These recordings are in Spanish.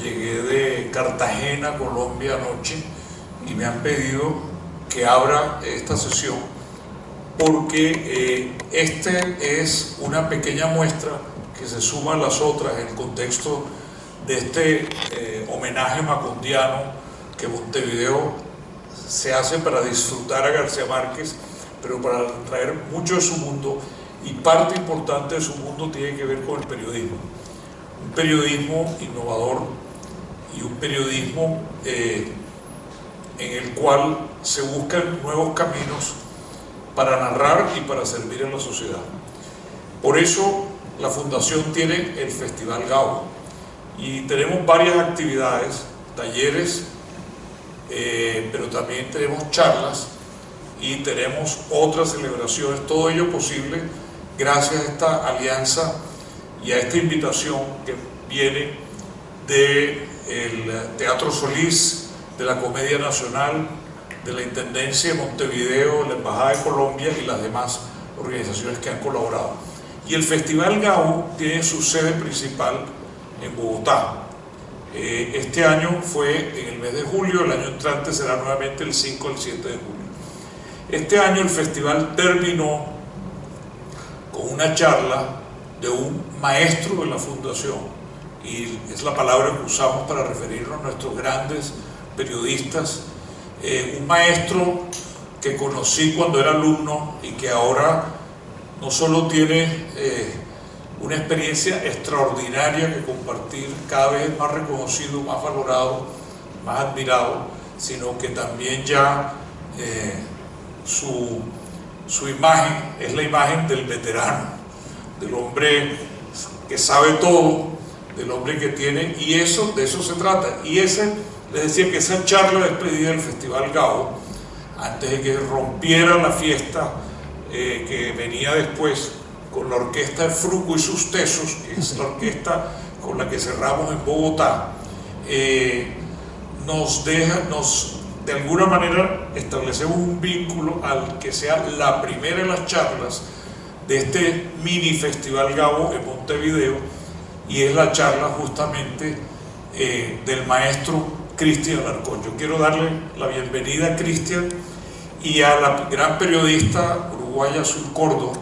Llegué de Cartagena, Colombia, anoche, y me han pedido que abra esta sesión porque este es una pequeña muestra que se suma a las otras en el contexto de este homenaje macondiano que Montevideo se hace para disfrutar a García Márquez, pero para traer mucho de su mundo, y parte importante de su mundo tiene que ver con el periodismo. Un periodismo innovador y un periodismo en el cual se buscan nuevos caminos para narrar y para servir a la sociedad. Por eso la Fundación tiene el Festival Gabo y tenemos varias actividades, talleres, pero también tenemos charlas y tenemos otras celebraciones, todo ello posible gracias a esta alianza y a esta invitación que viene del Teatro Solís, de la Comedia Nacional, de la Intendencia de Montevideo, la Embajada de Colombia y las demás organizaciones que han colaborado. Y el Festival Gabo tiene su sede principal en Bogotá. Este año fue en el mes de julio, el año entrante será nuevamente el 5 al 7 de julio. Este año el festival terminó con una charla de un maestro de la Fundación, y es la palabra que usamos para referirnos a nuestros grandes periodistas, un maestro que conocí cuando era alumno y que ahora no solo tiene una experiencia extraordinaria que compartir, cada vez más reconocido, más valorado, más admirado, sino que también ya su imagen es la imagen del veterano, del hombre que sabe todo, del hombre que tiene, y de eso se trata. Y les decía que esa charla de despedida del Festival Gabo, antes de que rompiera la fiesta que venía después con la orquesta de Fruco y sus Tesos, que es la orquesta con la que cerramos en Bogotá, de alguna manera establecemos un vínculo al que sea la primera de las charlas de este mini Festival Gabo en Montevideo, y es la charla justamente del maestro Cristian Alarcón. Yo quiero darle la bienvenida a Cristian y a la gran periodista uruguaya Azul Córdoba,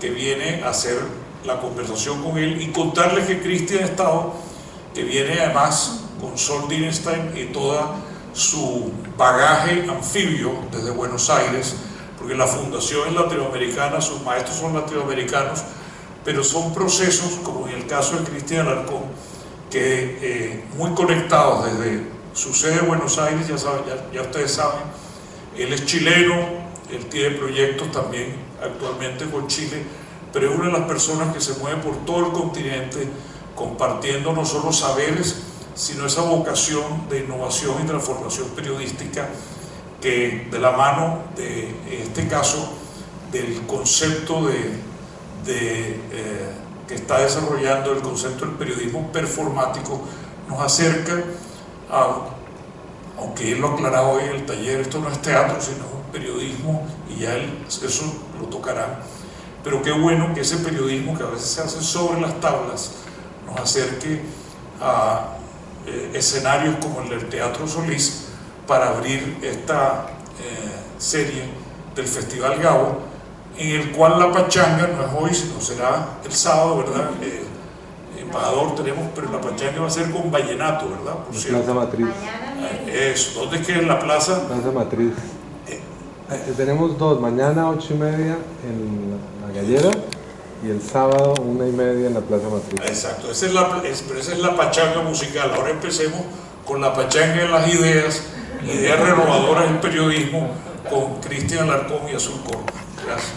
que viene a hacer la conversación con él, y contarles que Cristian Estado, que viene además con Sol Dinestein y toda su bagaje anfibio desde Buenos Aires, porque la fundación es latinoamericana, sus maestros son latinoamericanos, pero son procesos, como en el caso de Cristian Alarcón, que muy conectados desde su sede de Buenos Aires, ya ustedes saben, él es chileno, él tiene proyectos también actualmente con Chile, pero es una de las personas que se mueve por todo el continente compartiendo no solo saberes, sino esa vocación de innovación y transformación periodística que, de la mano de, en este caso, del concepto que está desarrollando el concepto del periodismo performático, nos acerca a, aunque él lo aclaraba hoy en el taller, esto no es teatro, sino un periodismo, y ya eso lo tocará, pero qué bueno que ese periodismo que a veces se hace sobre las tablas nos acerque a escenarios como el del Teatro Solís para abrir esta serie del Festival Gabo, en el cual la pachanga no es hoy, sino será el sábado, ¿verdad? Embajador tenemos, pero la pachanga va a ser con vallenato, ¿verdad? Por cierto. Plaza Matriz. Eso. ¿Dónde es que es la plaza? Plaza Matriz. Tenemos dos, mañana 8:30 en la Gallera y el sábado 1:30 en la Plaza Matriz. Exacto, pero esa es la pachanga musical. Ahora empecemos con la pachanga de las ideas renovadoras del periodismo, con Cristian Alarcón y Azul Córdoba. Gracias.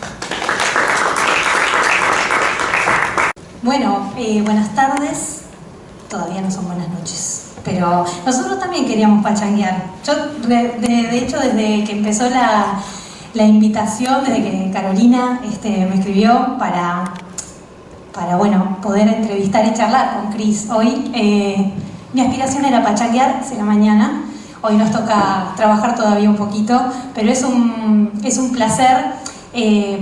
Bueno, buenas tardes, todavía no son buenas noches, pero nosotros también queríamos pachanguear. Yo, de hecho, desde que empezó la invitación, desde que Carolina me escribió para bueno, poder entrevistar y charlar con Cris hoy, mi aspiración era pachanguear, será mañana. Hoy nos toca trabajar todavía un poquito, pero es un placer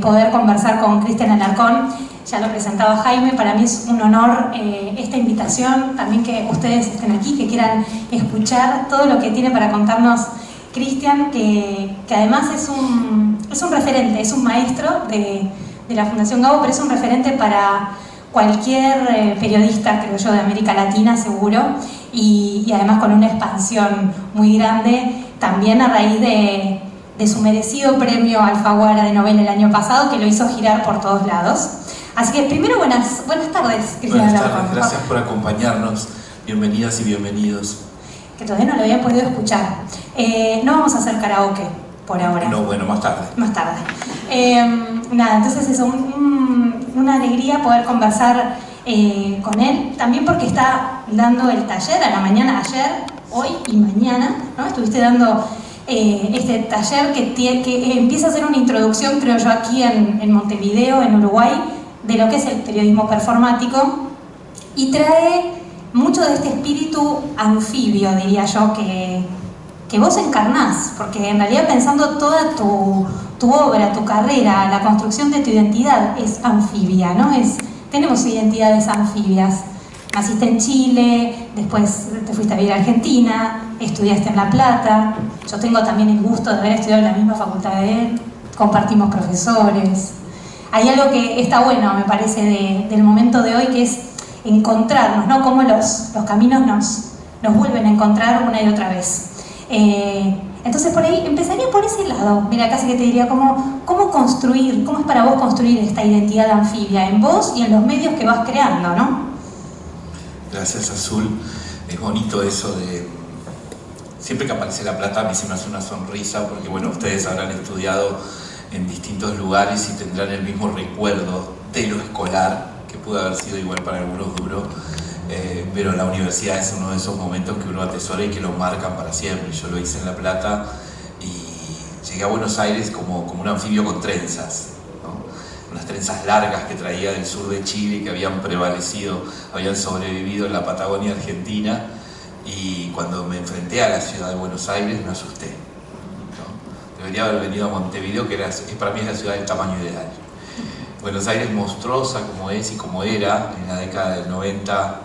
poder conversar con Cristian Alarcón. Ya lo presentaba Jaime, para mí es un honor esta invitación, también que ustedes estén aquí, que quieran escuchar todo lo que tiene para contarnos Cristian, que además es un referente, es un maestro de la Fundación Gabo, pero es un referente para cualquier periodista, creo yo, de América Latina seguro, y además con una expansión muy grande, también a raíz de su merecido premio Alfaguara de novela el año pasado, que lo hizo girar por todos lados. Así que primero buenas tardes, Cristian. Buenas tardes, gracias por acompañarnos, bienvenidas y bienvenidos. Que todavía no lo había podido escuchar. No vamos a hacer karaoke por ahora. No, bueno, más tarde. Más tarde. Nada, entonces es una alegría poder conversar con él, también porque está dando el taller a la mañana, ayer, hoy y mañana, ¿no? Estuviste dando este taller que empieza a ser una introducción, creo yo, aquí en Montevideo, en Uruguay, de lo que es el periodismo performático, y trae mucho de este espíritu anfibio, diría yo, que vos encarnás, porque en realidad pensando toda tu obra, tu carrera, la construcción de tu identidad es anfibia, ¿no? Tenemos identidades anfibias. Naciste en Chile, después te fuiste a vivir a Argentina, estudiaste en La Plata. Yo tengo también el gusto de haber estudiado en la misma facultad de él, compartimos profesores. Hay algo que está bueno, me parece, del momento de hoy, que es encontrarnos, ¿no? Cómo los caminos nos vuelven a encontrar una y otra vez. Entonces por ahí empezaría por ese lado. Mira, casi que te diría cómo construir, cómo es para vos construir esta identidad anfibia en vos y en los medios que vas creando, ¿no? Gracias, Azul. Es bonito eso de... Siempre que aparece La Plata a mí se me hace una sonrisa porque, bueno, ustedes habrán estudiado en distintos lugares y tendrán el mismo recuerdo de lo escolar, que pudo haber sido igual para algunos duro, pero la universidad es uno de esos momentos que uno atesora y que lo marcan para siempre. Yo lo hice en La Plata y llegué a Buenos Aires como un anfibio con trenzas, ¿no? Unas trenzas largas que traía del sur de Chile, que habían sobrevivido en la Patagonia Argentina, y cuando me enfrenté a la ciudad de Buenos Aires me asusté. Debería haber venido a Montevideo, que para mí es la ciudad del tamaño ideal. Buenos Aires, monstruosa como es y como era en la década del 90,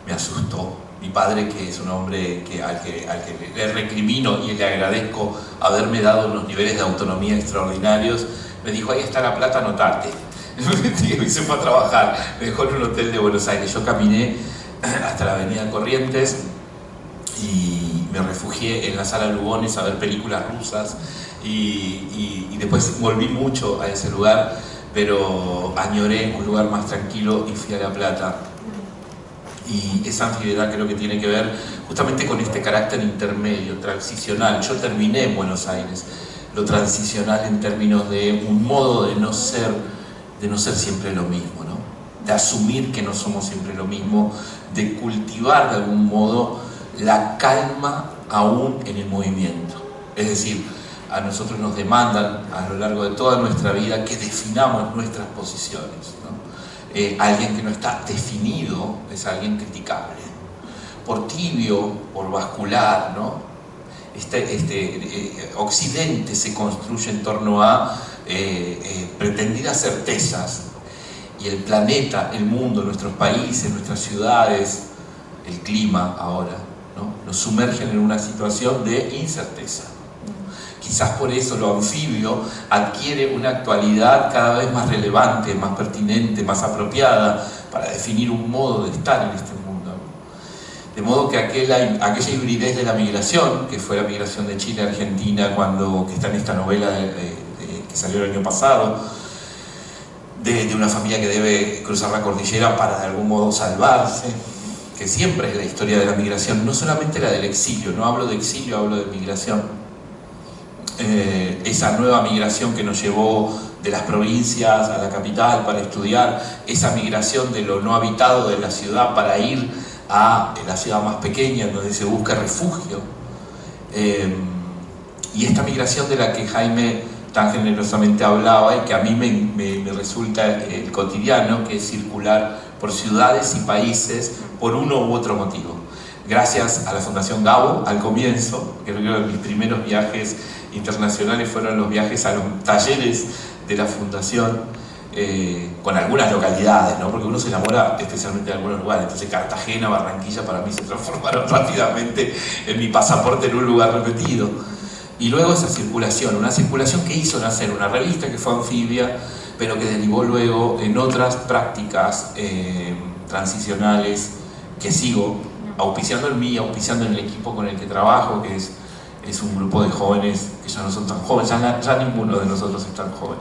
me asustó. Mi padre, que es un hombre al que le recrimino y le agradezco haberme dado unos niveles de autonomía extraordinarios, me dijo: ahí está La Plata, anotate. Y se fue a trabajar, me dejó en un hotel de Buenos Aires. Yo caminé hasta la avenida Corrientes y me refugié en la sala Lugones a ver películas rusas. Y después volví mucho a ese lugar, pero añoré un lugar más tranquilo y fui a La Plata. Y esa anfibedad creo que tiene que ver justamente con este carácter intermedio, transicional. Yo terminé en Buenos Aires, lo transicional en términos de un modo de no ser siempre lo mismo, ¿no? De asumir que no somos siempre lo mismo, de cultivar de algún modo la calma aún en el movimiento. Es decir, a nosotros nos demandan a lo largo de toda nuestra vida que definamos nuestras posiciones, ¿no? Alguien que no está definido es alguien criticable, por tibio, por vascular, ¿no? Occidente se construye en torno a pretendidas certezas, y el planeta, el mundo, nuestros países, nuestras ciudades, el clima ahora, ¿no? Nos sumergen en una situación de incerteza. Quizás por eso lo anfibio adquiere una actualidad cada vez más relevante, más pertinente, más apropiada para definir un modo de estar en este mundo. De modo que aquella hibridez de la migración, que fue la migración de Chile a Argentina, que está en esta novela que salió el año pasado, de una familia que debe cruzar la cordillera para de algún modo salvarse, que siempre es la historia de la migración, no solamente la del exilio, no hablo de exilio, hablo de migración. Esa nueva migración que nos llevó de las provincias a la capital para estudiar, esa migración de lo no habitado de la ciudad para ir a la ciudad más pequeña donde se busca refugio, y esta migración de la que Jaime tan generosamente hablaba y que a mí me resulta el cotidiano, que es circular por ciudades y países por uno u otro motivo. Gracias a la Fundación Gabo, al comienzo, creo que mis primeros viajes internacionales fueron los viajes a los talleres de la fundación, con algunas localidades, ¿no? Porque uno se enamora especialmente de algunos lugares. Entonces Cartagena, Barranquilla para mí se transformaron rápidamente en mi pasaporte en un lugar repetido. Y luego esa circulación, una circulación que hizo nacer una revista que fue anfibia, pero que derivó luego en otras prácticas transicionales que sigo auspiciando en mí, auspiciando en el equipo con el que trabajo, que es un grupo de jóvenes que ya no son tan jóvenes, ya ninguno de nosotros es tan joven.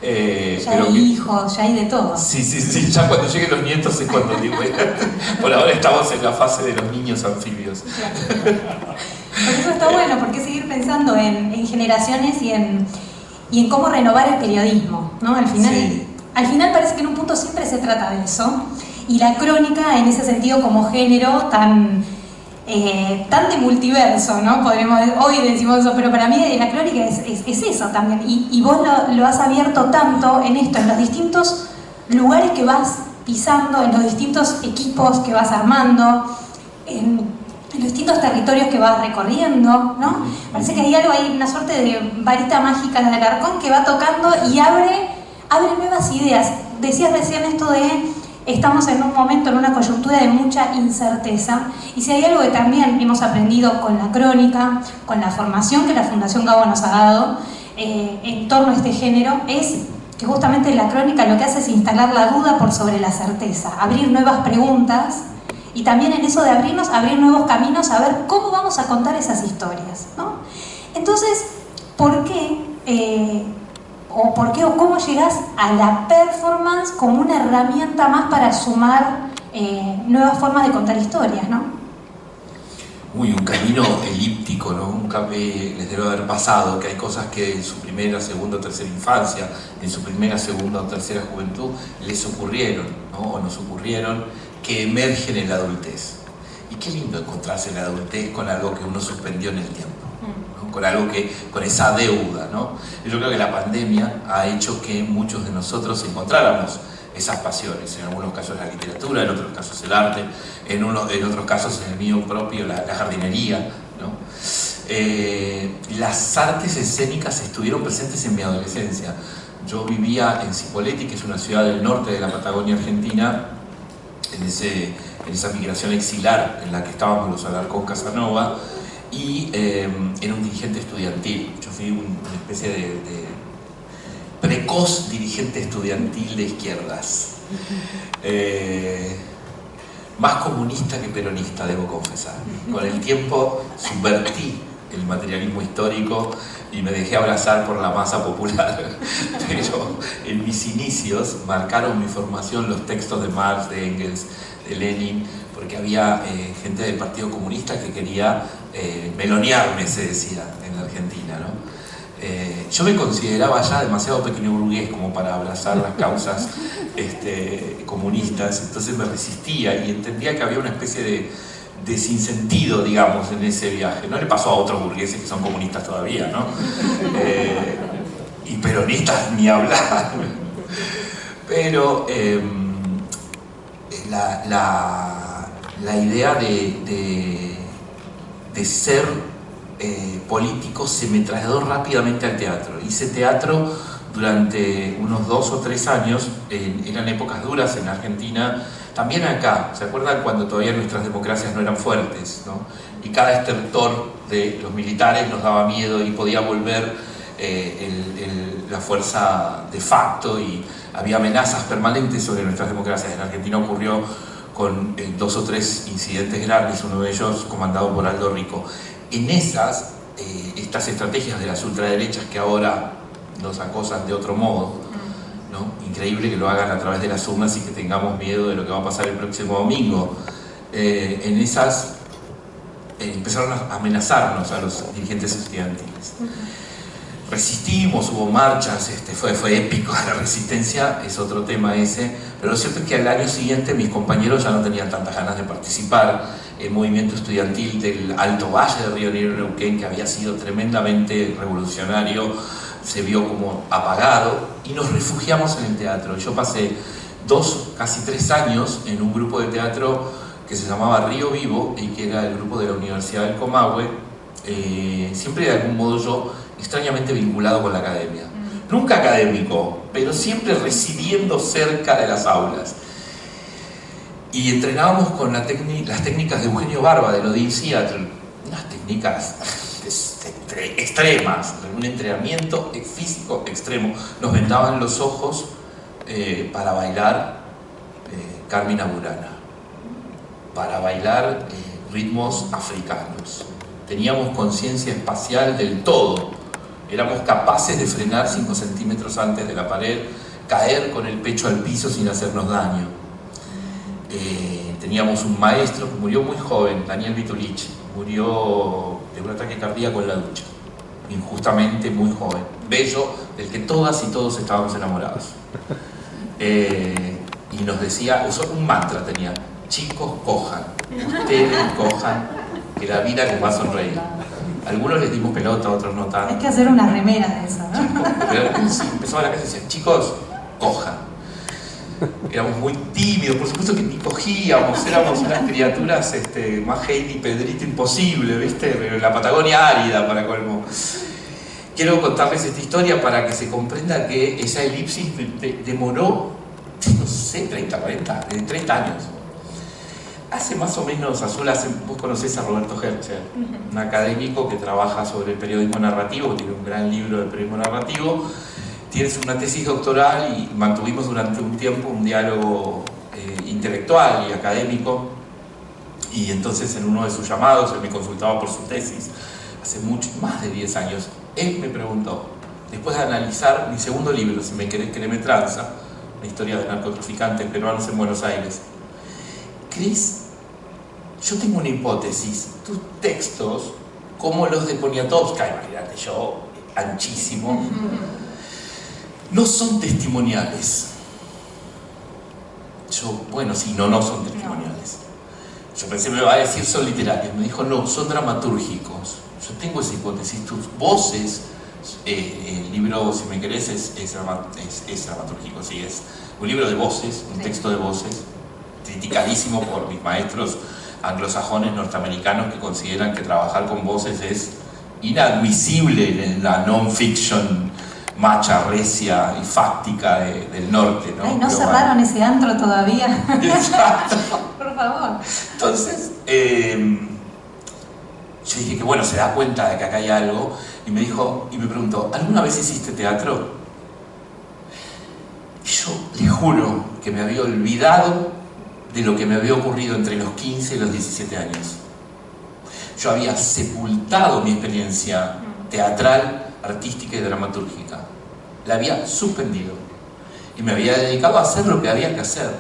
Ya hay hijos, ya hay de todo. Sí, ya cuando lleguen los nietos es cuando digo, por ahora estamos en la fase de los niños anfibios. Claro. Por eso está bueno, porque seguir pensando en generaciones y en cómo renovar el periodismo, ¿no? Al final parece que en un punto siempre se trata de eso, y la crónica en ese sentido como género tan de multiverso, ¿no? Hoy decimos eso, pero para mí la crónica es eso también, y vos lo has abierto tanto en esto, en los distintos lugares que vas pisando, en los distintos equipos que vas armando, en los distintos territorios que vas recorriendo, ¿no? Parece que hay una suerte de varita mágica del arcón que va tocando y abre nuevas ideas. Decías recién esto de estamos en un momento, en una coyuntura de mucha incerteza, y si hay algo que también hemos aprendido con la crónica, con la formación que la Fundación Gabo nos ha dado en torno a este género, es que justamente la crónica lo que hace es instalar la duda por sobre la certeza, abrir nuevas preguntas, y también en eso de abrir nuevos caminos, a ver cómo vamos a contar esas historias, ¿no? Entonces, ¿por qué o cómo llegás a la performance como una herramienta más para sumar nuevas formas de contar historias, ¿no? Un camino elíptico, ¿no? Les debe haber pasado que hay cosas que en su primera, segunda o tercera infancia, en su primera, segunda o tercera juventud, les ocurrieron, ¿no? O nos ocurrieron, que emergen en la adultez. Y qué lindo encontrarse en la adultez con algo que uno suspendió en el tiempo, ¿no? Con esa deuda, ¿no? Yo creo que la pandemia ha hecho que muchos de nosotros encontráramos esas pasiones, en algunos casos la literatura, en otros casos el arte, en otros casos en el mío propio la jardinería, ¿no? Las artes escénicas estuvieron presentes en mi adolescencia. Yo vivía en Cipolletti, que es una ciudad del norte de la Patagonia Argentina, en esa migración exilar en la que estábamos los Alarcón Casanova, y era un dirigente estudiantil. Yo fui una especie de precoz dirigente estudiantil de izquierdas, más comunista que peronista, debo confesar. Con el tiempo subvertí el materialismo histórico y me dejé abrazar por la masa popular, pero en mis inicios marcaron mi formación los textos de Marx, de Engels, de Lenin, porque había gente del Partido Comunista que quería melonearme, se decía en la Argentina, ¿no? Yo me consideraba ya demasiado pequeño burgués como para abrazar las causas comunistas, entonces me resistía y entendía que había una especie de sinsentido, digamos, en ese viaje. No le pasó a otros burgueses que son comunistas todavía, ¿no? Y peronistas ni hablar. Pero la idea de ser político se me trasladó rápidamente al teatro. Hice teatro durante unos 2 o 3 años, eran épocas duras en Argentina, también acá. ¿Se acuerdan cuando todavía nuestras democracias no eran fuertes, ¿no? Y cada estertor de los militares nos daba miedo y podía volver la fuerza de facto, y había amenazas permanentes sobre nuestras democracias. En Argentina ocurrió con 2 o 3 incidentes grandes, uno de ellos comandado por Aldo Rico. En estas estrategias de las ultraderechas que ahora nos acosan de otro modo, ¿no? Increíble que lo hagan a través de las urnas y que tengamos miedo de lo que va a pasar el próximo domingo. En esas empezaron a amenazarnos a los dirigentes estudiantiles. Resistimos, hubo marchas, fue épico la resistencia, es otro tema ese, pero lo cierto es que al año siguiente mis compañeros ya no tenían tantas ganas de participar. El movimiento estudiantil del Alto Valle de Río Negro, Neuquén, que había sido tremendamente revolucionario, se vio como apagado y nos refugiamos en el teatro. Yo pasé 2, casi 3 años en un grupo de teatro que se llamaba Río Vivo y que era el grupo de la Universidad del Comahue, siempre de algún modo yo extrañamente vinculado con la academia. nunca académico, pero siempre residiendo cerca de las aulas. Y entrenábamos con las técnicas de Eugenio Barba, del Odin Theatre, unas técnicas extremas, un entrenamiento físico extremo. Nos vendaban los ojos para bailar Carmina Burana, para bailar ritmos africanos. Teníamos conciencia espacial del todo. Éramos capaces de frenar 5 centímetros antes de la pared, caer con el pecho al piso sin hacernos daño. Teníamos un maestro que murió muy joven, Daniel Vitulich, murió de un ataque cardíaco en la ducha, injustamente muy joven, bello, del que todas y todos estábamos enamorados. Y nos decía, usó un mantra, tenía: chicos, cojan, ustedes cojan, que la vida les va a sonreír. Algunos les dimos pelota, otros no tanto. Hay que hacer una remera de eso, ¿no? Pero empezó a la casa y decía: chicos, cojan. Éramos muy tímidos, por supuesto que ni cogíamos, éramos unas criaturas más Heidi Pedrito imposible, ¿viste? Pero en la Patagonia árida, para colmo. Quiero contarles esta historia para que se comprenda que esa elipsis demoró, no sé, 30 años. Hace más o menos, Azul, vos conocés a Roberto Hercher, un académico que trabaja sobre el periodismo narrativo, tiene un gran libro de periodismo narrativo. Tienes una tesis doctoral y mantuvimos durante un tiempo un diálogo intelectual y académico, y entonces en uno de sus llamados, él me consultaba por su tesis, hace más de 10 años, él me preguntó, después de analizar mi segundo libro, Si me querés, créeme tranza, la historia de narcotraficantes peruanos en Buenos Aires: Cris, yo tengo una hipótesis, tus textos, como los de Poniatowska, imagínate yo, anchísimo, no son testimoniales. Yo, bueno, sí, no son testimoniales. Yo pensé, me va a decir son literarios. Me dijo, no, son dramatúrgicos. Yo tengo esa hipótesis. Tus voces, el libro, si me querés, es dramatúrgico, sí, es un libro de voces, un texto de voces, criticadísimo por mis maestros anglosajones norteamericanos que consideran que trabajar con voces es inadmisible en la non-fiction macha, recia y fáctica del norte, ¿no? Ay, no cerraron ese antro todavía. Exacto. Por favor. Entonces, yo dije que bueno, se da cuenta de que acá hay algo, y me dijo, y me preguntó, ¿alguna vez hiciste teatro? Y yo le juro que me había olvidado de lo que me había ocurrido entre los 15 y los 17 años. Yo había sepultado mi experiencia teatral, artística y dramatúrgica. La había suspendido y me había dedicado a hacer lo que había que hacer: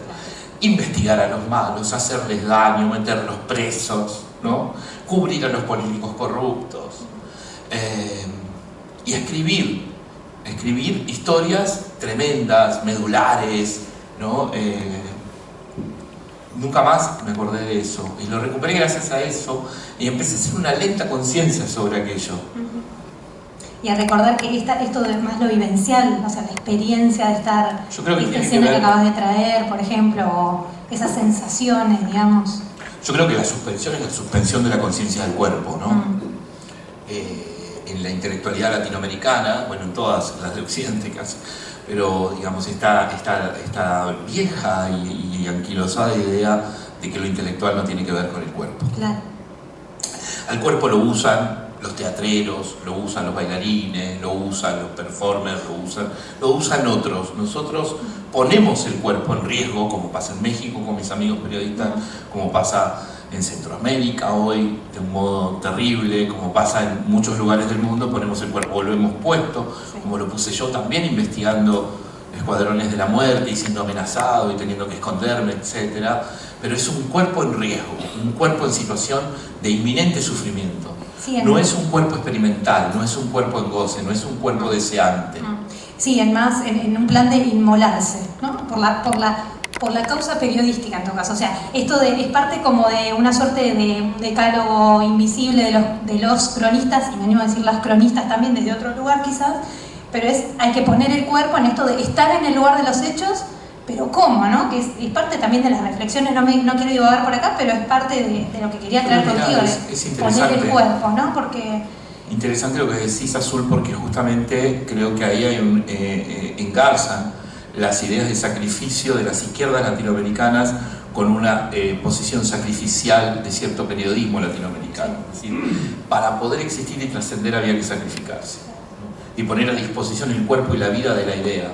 investigar a los malos, hacerles daño, meterlos presos, ¿no? Cubrir a los políticos corruptos, y escribir historias tremendas, medulares, ¿no? Nunca más me acordé de eso, y lo recuperé gracias a eso, y empecé a hacer una lenta conciencia sobre aquello. Y a recordar que esto de más lo vivencial, o sea, la experiencia de estar, yo creo que esta escena que acabas de traer, por ejemplo, o esas sensaciones, digamos. Yo creo que la suspensión es la suspensión de la conciencia del cuerpo, ¿no? En la intelectualidad latinoamericana, bueno, en todas las de Occidente casi, pero digamos esta vieja y anquilosada idea de que lo intelectual no tiene que ver con el cuerpo. Claro. Al cuerpo lo usan los teatreros, lo usan los bailarines, lo usan los performers, lo usan otros. Nosotros ponemos el cuerpo en riesgo, como pasa en México con mis amigos periodistas, como pasa en Centroamérica hoy de un modo terrible, como pasa en muchos lugares del mundo, ponemos el cuerpo, o lo hemos puesto, como lo puse yo también investigando escuadrones de la muerte y siendo amenazado y teniendo que esconderme, etc. Pero es un cuerpo en riesgo, un cuerpo en situación de inminente sufrimiento. Sí, no es un cuerpo experimental, no es un cuerpo en goce, no es un cuerpo deseante. Sí, en un plan de inmolarse, ¿no? Por la causa periodística en todo caso. O sea, esto es parte como de una suerte de decálogo invisible de los cronistas, y me animo a decir las cronistas también desde otro lugar quizás, pero hay que poner el cuerpo en esto de estar en el lugar de los hechos, pero ¿cómo, no? Que es parte también de las reflexiones, no quiero divagar por acá, pero es parte de lo que quería traer contigo, es poner el cuerpo, ¿no? Porque Interesante lo que decís, Azul, porque justamente creo que ahí hay engarzan las ideas de sacrificio de las izquierdas latinoamericanas con una posición sacrificial de cierto periodismo latinoamericano. Es decir, para poder existir y trascender había que sacrificarse, ¿no? Y poner a disposición el cuerpo y la vida de la idea,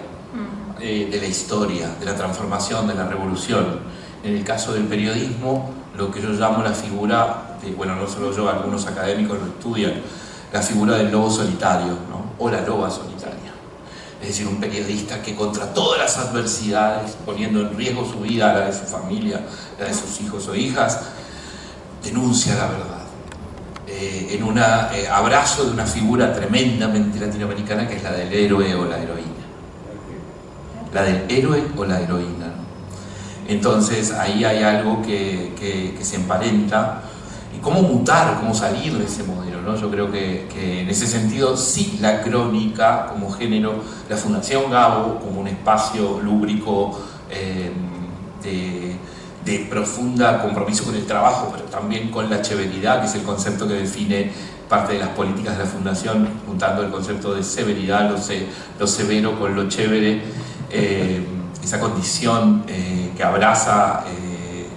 de la historia, de la transformación, de la revolución. En el caso del periodismo, lo que yo llamo la figura, bueno, no solo yo, algunos académicos lo estudian, la figura del lobo solitario, ¿no? O la loba solitaria. Es decir, un periodista que contra todas las adversidades, poniendo en riesgo su vida, la de su familia, la de sus hijos o hijas, denuncia la verdad. En un abrazo de una figura tremendamente latinoamericana que es la del héroe o la heroína. La del héroe o la heroína, ¿no? Entonces ahí hay algo que se emparenta. Y cómo mutar, cómo salir de ese modelo, ¿no? Yo creo que en ese sentido sí la crónica como género, la Fundación Gabo como un espacio lúbrico de profunda compromiso con el trabajo, pero también con la cheveridad, que es el concepto que define parte de las políticas de la Fundación, juntando el concepto de severidad, lo severo con lo chévere, esa condición que abraza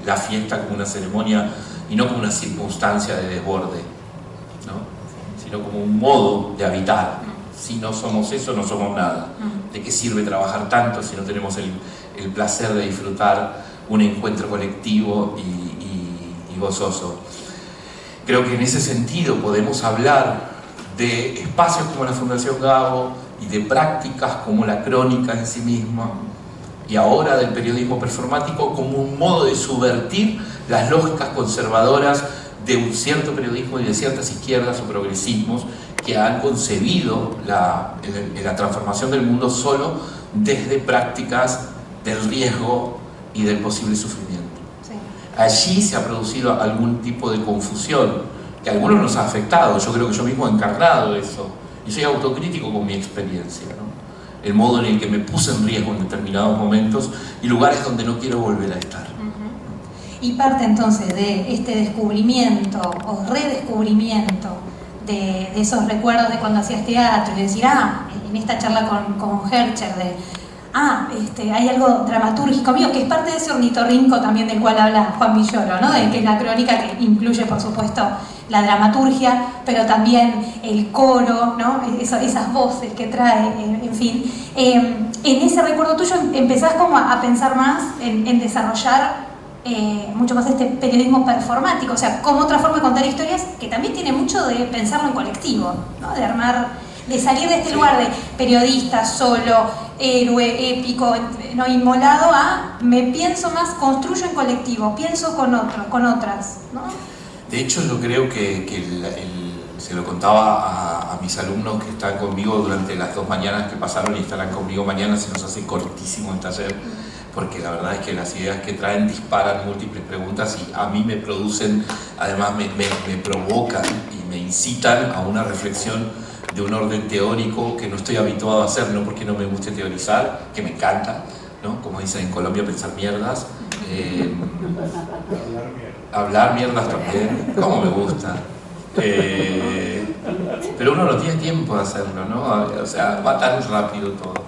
la fiesta como una ceremonia y no como una circunstancia de desborde, ¿no? Sino como un modo de habitar. Si no somos eso, no somos nada. ¿De qué sirve trabajar tanto si no tenemos el placer de disfrutar un encuentro colectivo y gozoso? Creo que en ese sentido podemos hablar de espacios como la Fundación Gabo y de prácticas como la crónica en sí misma, y ahora del periodismo performático como un modo de subvertir las lógicas conservadoras de un cierto periodismo y de ciertas izquierdas o progresismos que han concebido la transformación del mundo solo desde prácticas del riesgo y del posible sufrimiento. Sí. Allí se ha producido algún tipo de confusión que a algunos nos ha afectado. Yo creo que yo mismo he encarnado eso y soy autocrítico con mi experiencia, ¿no? El modo en el que me puse en riesgo en determinados momentos y lugares donde no quiero volver a estar. Y parte entonces de este descubrimiento o redescubrimiento de esos recuerdos de cuando hacías teatro y decir, en esta charla con Hercher hay algo dramatúrgico mío, que es parte de ese ornitorrinco también del cual habla Juan Villoro, ¿no? De que es la crónica que incluye, por supuesto, la dramaturgia, pero también el coro, ¿no? Esas voces que trae, en fin. En ese recuerdo tuyo empezás como a pensar más en desarrollar mucho más este periodismo performático, o sea, como otra forma de contar historias que también tiene mucho de pensarlo en colectivo, ¿no? De armar, de salir de este lugar de periodista solo, héroe, épico, no inmolado me pienso más, construyo en colectivo, pienso con otros, con otras, ¿no? De hecho, yo creo que se lo contaba a mis alumnos que están conmigo durante las 2 mañanas que pasaron y estarán conmigo mañana, se nos hace cortísimo el taller, porque la verdad es que las ideas que traen disparan múltiples preguntas y a mí me producen, además me provocan y me incitan a una reflexión de un orden teórico que no estoy habituado a hacer, no porque no me guste teorizar, que me encanta, ¿no? Como dicen en Colombia, pensar mierdas, hablar mierdas también, como me gusta, pero uno no tiene tiempo de hacerlo, ¿no? O sea, va tan rápido todo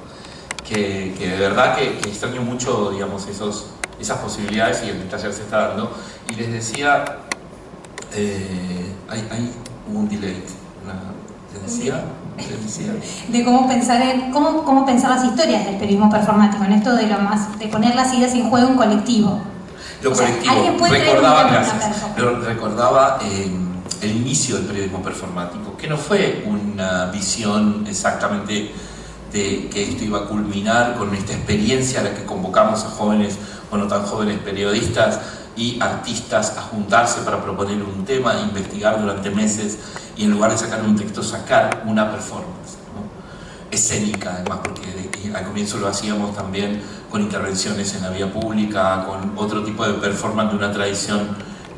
que de verdad que extraño mucho, digamos, esas posibilidades, y el taller se está dando. Y les decía, hay un delay, les decía de cómo pensar cómo pensar las historias del periodismo performático, en esto de poner las ideas en juego en colectivo. Lo colectivo, recordaba el inicio del periodismo performático, que no fue una visión exactamente de que esto iba a culminar con esta experiencia a la que convocamos a jóvenes o no tan jóvenes periodistas y artistas a juntarse para proponer un tema, investigar durante meses y en lugar de sacar un texto, sacar una performance, ¿no? Escénica, además, porque al comienzo lo hacíamos también con intervenciones en la vía pública, con otro tipo de performance de una tradición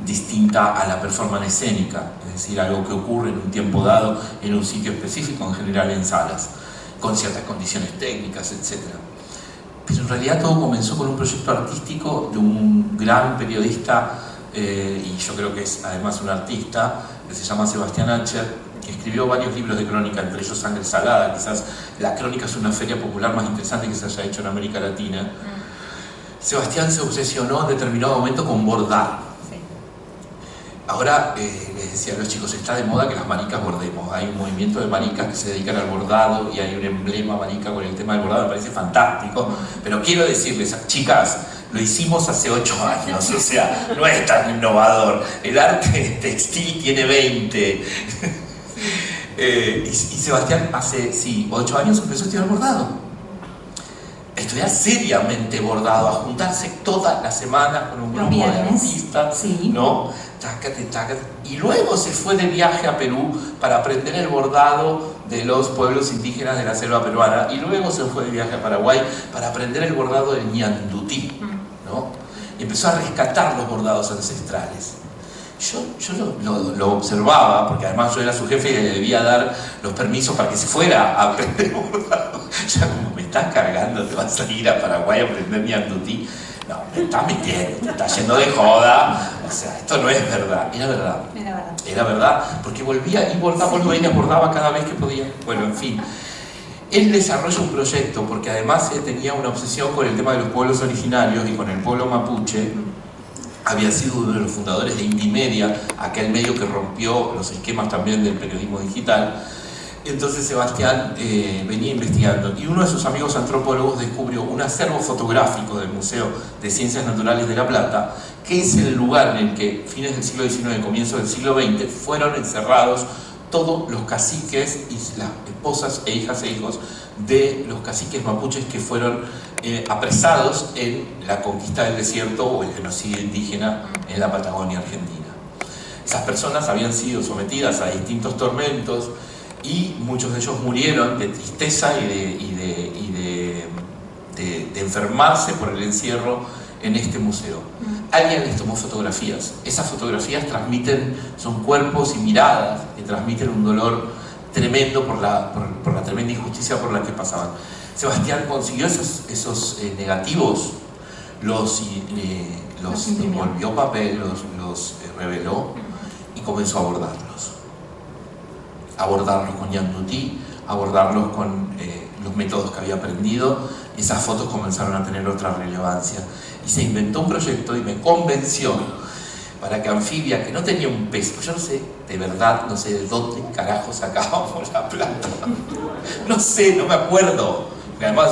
distinta a la performance escénica, es decir, algo que ocurre en un tiempo dado, en un sitio específico, en general en salas, con ciertas condiciones técnicas, etc. Pero en realidad todo comenzó con un proyecto artístico de un gran periodista, y yo creo que es además un artista, que se llama Sebastián Acher, que escribió varios libros de crónica, entre ellos Sangre Salada. Quizás la crónica es una feria popular más interesante que se haya hecho en América Latina. Sebastián se obsesionó en determinado momento con bordar. Sí. Ahora, les decía a los chicos, está de moda que las maricas bordemos. Hay un movimiento de maricas que se dedican al bordado y hay un emblema marica con el tema del bordado, me parece fantástico. Pero quiero decirles, chicas, lo hicimos hace 8 años, o sea, no es tan innovador. El arte textil tiene 20. Y Sebastián hace, 8 años empezó a estudiar bordado. A estudiar seriamente bordado, a juntarse todas las semanas con un grupo de artistas, sí. ¿no? Tácate, tácate. Y luego se fue de viaje a Perú para aprender el bordado de los pueblos indígenas de la selva peruana. Y luego se fue de viaje a Paraguay para aprender el bordado del ñandutí, ¿no? Y empezó a rescatar los bordados ancestrales. Yo lo observaba, porque además yo era su jefe y le debía dar los permisos para que se fuera a aprender bordado. Ya como me estás cargando, te vas a ir a Paraguay a aprender ñandutí. No, me estás mintiendo, te estás yendo de joda. O sea, esto no es verdad. Era verdad. Era verdad. Era verdad, porque volvía y bordaba cada vez que podía. Bueno, en fin. Él desarrolla un proyecto, porque además él tenía una obsesión con el tema de los pueblos originarios y con el pueblo mapuche. Había sido uno de los fundadores de Indymedia, aquel medio que rompió los esquemas también del periodismo digital. Entonces Sebastián venía investigando y uno de sus amigos antropólogos descubrió un acervo fotográfico del Museo de Ciencias Naturales de La Plata, que es el lugar en el que, fines del siglo XIX, comienzo del siglo XX, fueron encerrados todos los caciques y las esposas e hijas e hijos de los caciques mapuches que fueron apresados en la conquista del desierto o el genocidio indígena en la Patagonia Argentina. Esas personas habían sido sometidas a distintos tormentos y muchos de ellos murieron de tristeza y de enfermarse por el encierro en este museo. Alguien les tomó fotografías. Esas fotografías son cuerpos y miradas que transmiten un dolor tremendo por la tremenda injusticia por la que pasaban. Sebastián consiguió esos negativos, los envolvió papel, los reveló y comenzó a abordarlos. Abordarlos con ñandutí, abordarlos con los métodos que había aprendido. Esas fotos comenzaron a tener otra relevancia. Y se inventó un proyecto y me convenció para que Anfibia, que no tenía un peso, yo no sé, de verdad, no sé de dónde carajo sacábamos la plata. No sé, no me acuerdo. Porque además,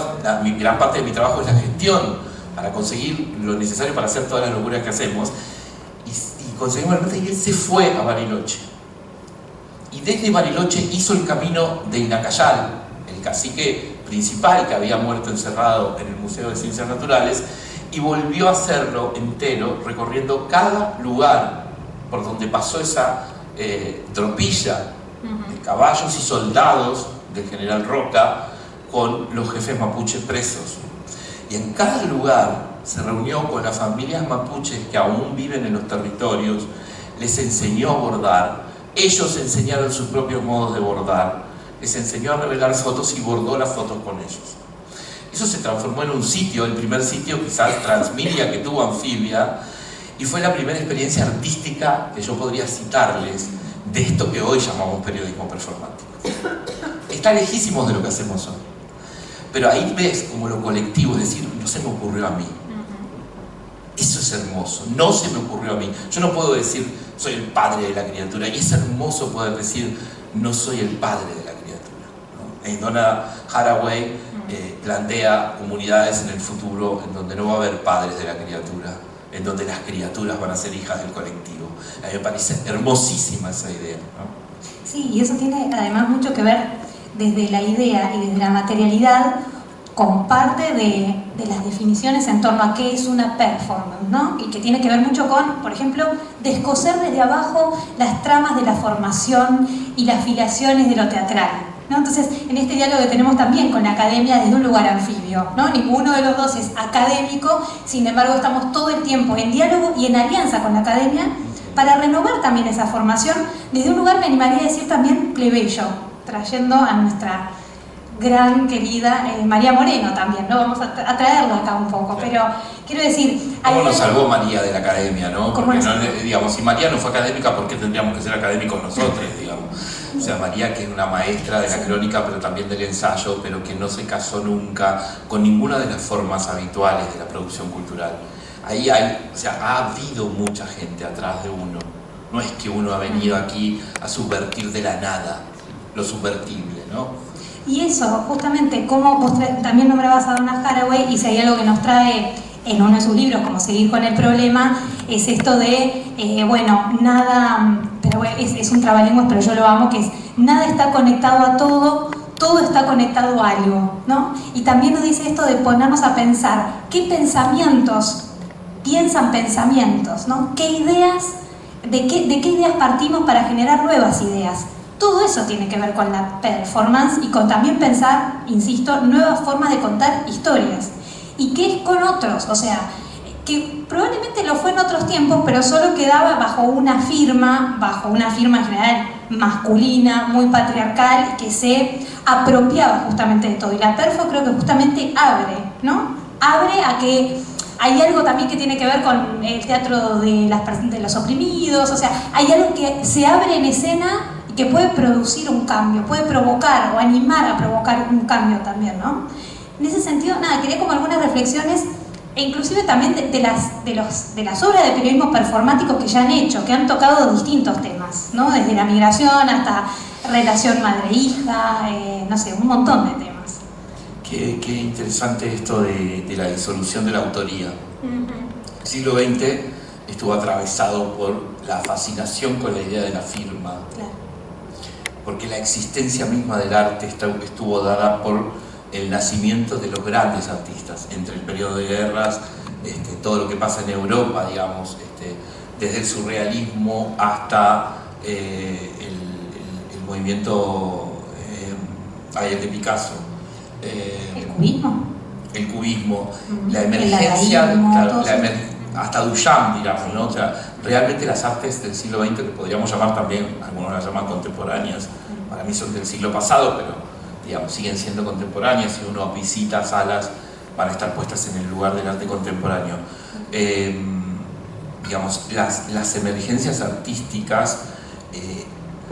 gran parte de mi trabajo es la gestión para conseguir lo necesario para hacer todas las locuras que hacemos. Y conseguimos la plata y él se fue a Bariloche. Y desde Bariloche hizo el camino de Inacayal, el cacique principal que había muerto encerrado en el Museo de Ciencias Naturales, y volvió a hacerlo entero, recorriendo cada lugar por donde pasó esa tropilla de caballos y soldados del general Roca con los jefes mapuches presos. Y en cada lugar se reunió con las familias mapuches que aún viven en los territorios, les enseñó a bordar, ellos enseñaron sus propios modos de bordar, les enseñó a revelar fotos y bordó las fotos con ellos. Eso se transformó en un sitio, el primer sitio quizás transmedia que tuvo Anfibia, y fue la primera experiencia artística que yo podría citarles de esto que hoy llamamos periodismo performático. Está lejísimos de lo que hacemos hoy, pero ahí ves como lo colectivo, es decir, no se me ocurrió a mí. Eso es hermoso, no se me ocurrió a mí. Yo no puedo decir, soy el padre de la criatura, y es hermoso poder decir, no soy el padre de la criatura, ¿no? Donna Haraway plantea comunidades en el futuro en donde no va a haber padres de la criatura, en donde las criaturas van a ser hijas del colectivo. A mí me parece hermosísima esa idea, ¿no? Sí, y eso tiene además mucho que ver desde la idea y desde la materialidad con parte de las definiciones en torno a qué es una performance, ¿no? Y que tiene que ver mucho con, por ejemplo, descoser desde abajo las tramas de la formación y las filiaciones de lo teatral, ¿no? Entonces, en este diálogo que tenemos también con la academia desde un lugar anfibio, ¿no? Ninguno de los dos es académico, sin embargo estamos todo el tiempo en diálogo y en alianza con la academia para renovar también esa formación desde un lugar, me animaría a decir también, plebeyo, trayendo a nuestra gran querida María Moreno también, ¿no? Vamos a traerla acá un poco, pero quiero decir... ¿Cómo nos salvó María de la academia, no? ¿Cómo Porque nos no, digamos, si María no fue académica, ¿por qué tendríamos que ser académicos nosotros, digamos? O sea, María, que es una maestra de la crónica, pero también del ensayo, pero que no se casó nunca con ninguna de las formas habituales de la producción cultural. Ahí hay, o sea, ha habido mucha gente atrás de uno. No es que uno ha venido aquí a subvertir de la nada lo subvertible, ¿no? Y eso, justamente, como vos también nombrabas a Donna Haraway, y si hay algo que nos trae en uno de sus libros, como Seguir con el problema, es esto de, bueno, nada, pero es un trabalenguas, pero yo lo amo, que es, nada está conectado a todo, todo está conectado a algo, ¿no? Y también nos dice esto de ponernos a pensar, ¿qué pensamientos piensan pensamientos, ¿no? ¿Qué ideas, de qué ideas partimos para generar nuevas ideas? Todo eso tiene que ver con la performance y con también pensar, insisto, nuevas formas de contar historias. ¿Y qué es con otros? O sea, que probablemente lo fue en otros tiempos, pero solo quedaba bajo una firma en general masculina, muy patriarcal, que se apropiaba justamente de todo. Y la perfo creo que justamente abre, ¿no? Abre a que hay algo también que tiene que ver con el teatro de los oprimidos, o sea, hay algo que se abre en escena y que puede producir un cambio, puede provocar o animar a provocar un cambio también, ¿no? En ese sentido, nada, quería como algunas reflexiones, e inclusive también de las obras de periodismo performático que ya han hecho, que han tocado distintos temas, ¿no? Desde la migración hasta relación madre-hija, no sé, un montón de temas. Qué interesante esto de la disolución de la autoría. El siglo XX estuvo atravesado por la fascinación con la idea de la firma, Claro. porque la existencia misma del arte estuvo dada por el nacimiento de los grandes artistas, entre el periodo de guerras, todo lo que pasa en Europa, digamos, desde el surrealismo hasta el movimiento el de Picasso. ¿El cubismo? El cubismo, la emergencia, claro, hasta Duchamp, digamos, ¿no? O sea, realmente las artes del siglo XX, que podríamos llamar también, algunos las llaman contemporáneas, para mí son del siglo pasado, pero digamos, siguen siendo contemporáneas. Si uno visita salas, van a estar puestas en el lugar del arte contemporáneo. Digamos, las emergencias artísticas,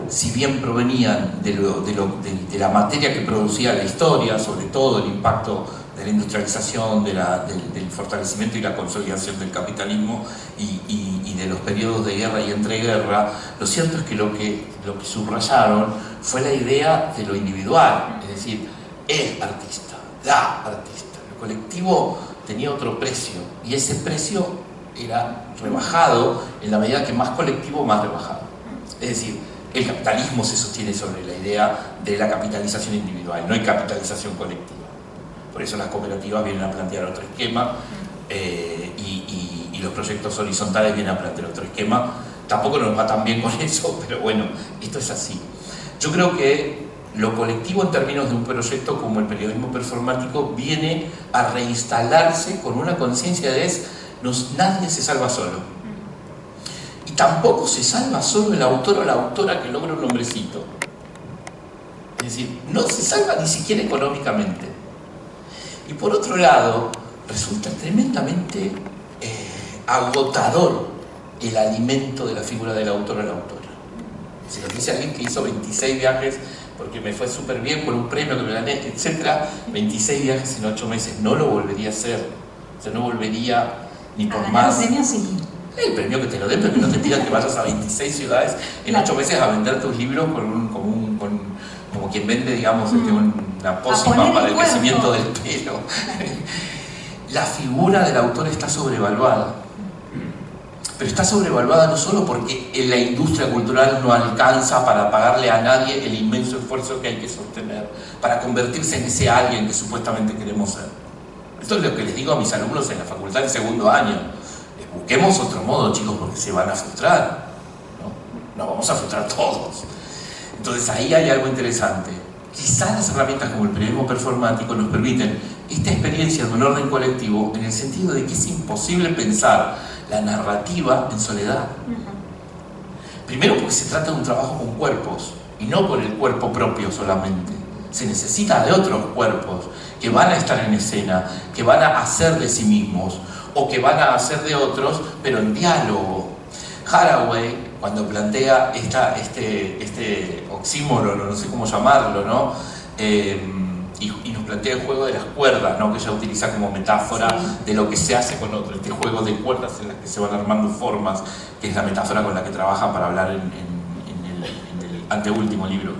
si bien provenían de la materia que producía la historia, sobre todo el impacto de la industrialización, del fortalecimiento y la consolidación del capitalismo y de los periodos de guerra y entreguerra, lo cierto es que lo que subrayaron fue la idea de lo individual, es decir, el artista, la artista. El colectivo tenía otro precio y ese precio era rebajado en la medida que más colectivo, más rebajado. Es decir, el capitalismo se sostiene sobre la idea de la capitalización individual, no hay capitalización colectiva. Por eso las cooperativas vienen a plantear otro esquema y los proyectos horizontales vienen a plantear otro esquema. Tampoco nos va tan bien con eso, pero bueno, esto es así. Yo creo que lo colectivo en términos de un proyecto como el periodismo performático viene a reinstalarse con una conciencia de nadie se salva solo. Y tampoco se salva solo el autor o la autora que logra un nombrecito. Es decir, no se salva ni siquiera económicamente. Y por otro lado, resulta tremendamente agotador el alimento de la figura del autor o la autora. Si lo dice alguien que hizo 26 viajes porque me fue súper bien por un premio que me gané, etc. 26 viajes en 8 meses, no lo volvería a hacer. O sea, no volvería ni por más. El premio sí. El premio que te lo den, pero que no te pidan que vayas a 26 ciudades en 8 meses a vender tus libros como quien vende, digamos, una pócima para el crecimiento del pelo. La figura del autor está sobrevaluada. Pero está sobrevaluada no solo porque la industria cultural no alcanza para pagarle a nadie el inmenso esfuerzo que hay que sostener para convertirse en ese alguien que supuestamente queremos ser. Esto es lo que les digo a mis alumnos en la facultad de segundo año. Busquemos otro modo, chicos, porque se van a frustrar. ¿No? Nos vamos a frustrar todos. Entonces ahí hay algo interesante. Quizás las herramientas como el periodismo performático nos permiten esta experiencia de un orden colectivo en el sentido de que es imposible pensar la narrativa en soledad. Primero porque se trata de un trabajo con cuerpos y no con el cuerpo propio solamente, se necesita de otros cuerpos que van a estar en escena, que van a hacer de sí mismos o que van a hacer de otros, pero en diálogo. Haraway, cuando plantea este oxímoron, no sé cómo llamarlo, ¿no? Y nos plantea el juego de las cuerdas, ¿no? Que ella utiliza como metáfora de lo que se hace con otro, este juego de cuerdas en las que se van armando formas, que es la metáfora con la que trabaja para hablar en el anteúltimo libro.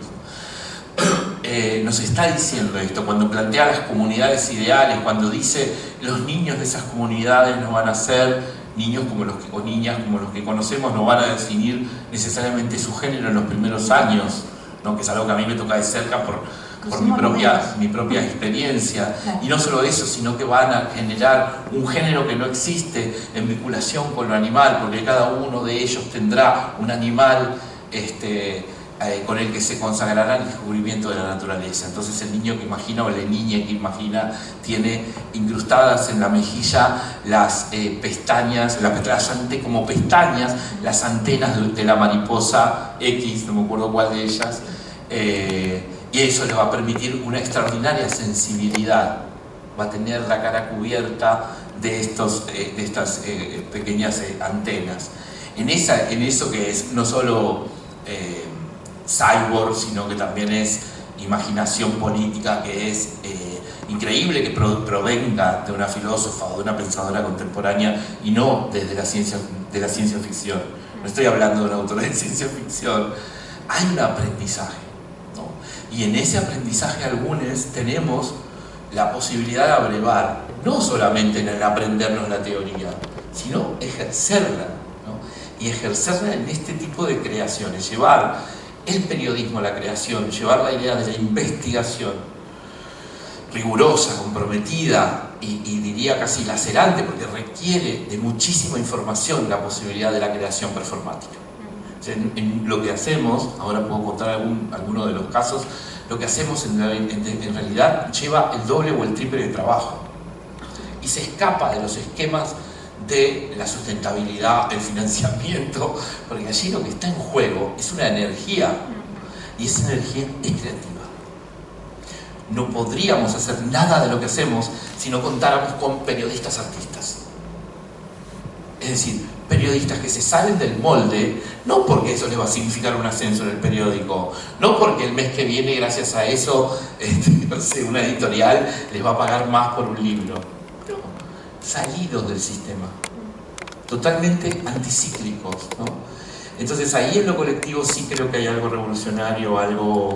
Nos está diciendo esto, cuando plantea las comunidades ideales, cuando dice los niños de esas comunidades no van a ser niños como los que, o niñas como los que conocemos, no van a definir necesariamente su género en los primeros años, ¿no? Que es algo que a mí me toca de cerca por mi propia experiencia. Y no solo eso, sino que van a generar un género que no existe en vinculación con lo animal, porque cada uno de ellos tendrá un animal con el que se consagrará el descubrimiento de la naturaleza. Entonces el niño que imagina o la niña que imagina tiene incrustadas en la mejilla las pestañas, como pestañas, las antenas de la mariposa X, no me acuerdo cuál de ellas, y eso le va a permitir una extraordinaria sensibilidad. Va a tener la cara cubierta de estas pequeñas antenas. En eso que es no solo cyborg, sino que también es imaginación política, que es increíble que provenga de una filósofa o de una pensadora contemporánea y no desde la ciencia ficción. No estoy hablando de una autora de ciencia ficción. Hay un aprendizaje, ¿no? Y en ese aprendizaje algunos tenemos la posibilidad de abrevar, no solamente en el aprendernos la teoría, sino ejercerla, ¿no? Y ejercerla en este tipo de creaciones, llevar el periodismo a la creación, llevar la idea de la investigación rigurosa, comprometida y diría casi lacerante, porque requiere de muchísima información la posibilidad de la creación performática. O sea, en lo que hacemos, ahora puedo contar alguno de los casos, lo que hacemos en realidad lleva el doble o el triple de trabajo y se escapa de los esquemas de la sustentabilidad, el financiamiento, porque allí lo que está en juego es una energía, y esa energía es creativa. No podríamos hacer nada de lo que hacemos si no contáramos con periodistas artistas. Es decir, periodistas que se salen del molde, no porque eso les va a significar un ascenso en el periódico, no porque el mes que viene, gracias a eso, no sé, una editorial les va a pagar más por un libro. Salidos del sistema, totalmente anticíclicos, ¿no? Entonces ahí en lo colectivo sí creo que hay algo revolucionario, algo...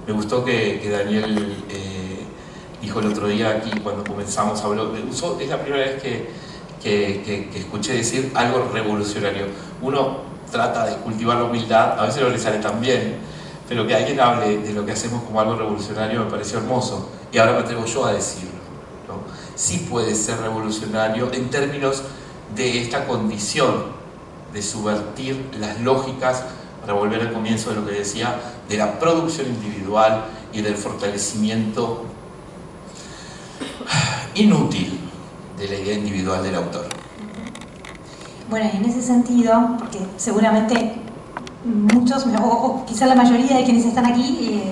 Me gustó que Daniel dijo el otro día aquí cuando comenzamos, es la primera vez que escuché decir algo revolucionario. Uno trata de cultivar la humildad, a veces no le sale tan bien, pero que alguien hable de lo que hacemos como algo revolucionario me pareció hermoso, y ahora me atrevo yo a decirlo, ¿no? Sí puede ser revolucionario en términos de esta condición de subvertir las lógicas, para volver al comienzo de lo que decía, de la producción individual y del fortalecimiento inútil de la idea individual del autor. Bueno, y en ese sentido, porque seguramente muchos, o quizá la mayoría de quienes están aquí,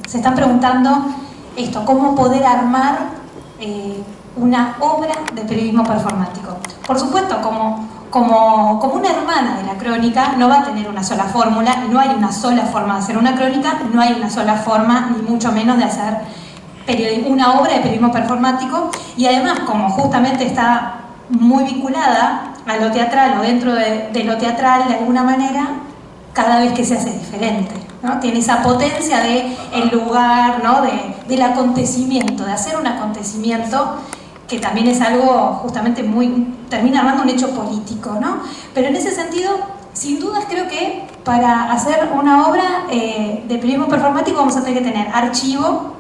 se están preguntando esto, cómo poder armar una obra de periodismo performático. Por supuesto, como una hermana de la crónica, no va a tener una sola fórmula, no hay una sola forma de hacer una crónica, no hay una sola forma, ni mucho menos de hacer una obra de periodismo performático, y además, como justamente está muy vinculada a lo teatral o dentro de lo teatral, de alguna manera, cada vez que se hace diferente, ¿no? Tiene esa potencia del lugar, ¿no? del acontecimiento, de hacer un acontecimiento que también es algo justamente termina armando un hecho político, ¿no? Pero en ese sentido, sin dudas creo que para hacer una obra de periodismo performático vamos a tener que tener archivo,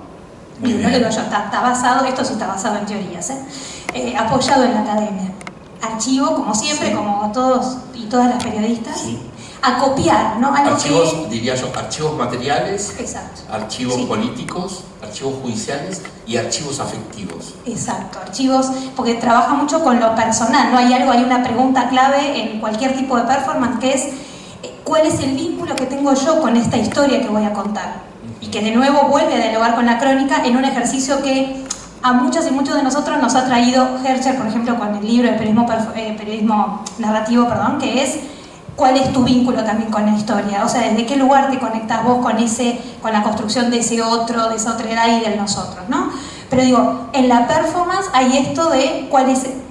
y no le digo yo, está basado, esto sí está basado en teorías, apoyado en la academia. Archivo, como siempre, sí, como todos y todas las periodistas, sí, a copiar, ¿no? Archivos, diría yo, archivos materiales, exacto, archivos, sí, políticos, archivos judiciales y archivos afectivos. Exacto, archivos, porque trabaja mucho con lo personal, ¿no? Hay una pregunta clave en cualquier tipo de performance que es ¿cuál es el vínculo que tengo yo con esta historia que voy a contar? y que de nuevo vuelve a dialogar con la crónica en un ejercicio que a muchas y muchos de nosotros nos ha traído Hercher, por ejemplo, con el libro de periodismo narrativo, perdón, que es cuál es tu vínculo también con la historia, o sea, desde qué lugar te conectas vos con la construcción de ese otro, de esa otra edad y del nosotros, ¿no? Pero digo, en la performance hay esto de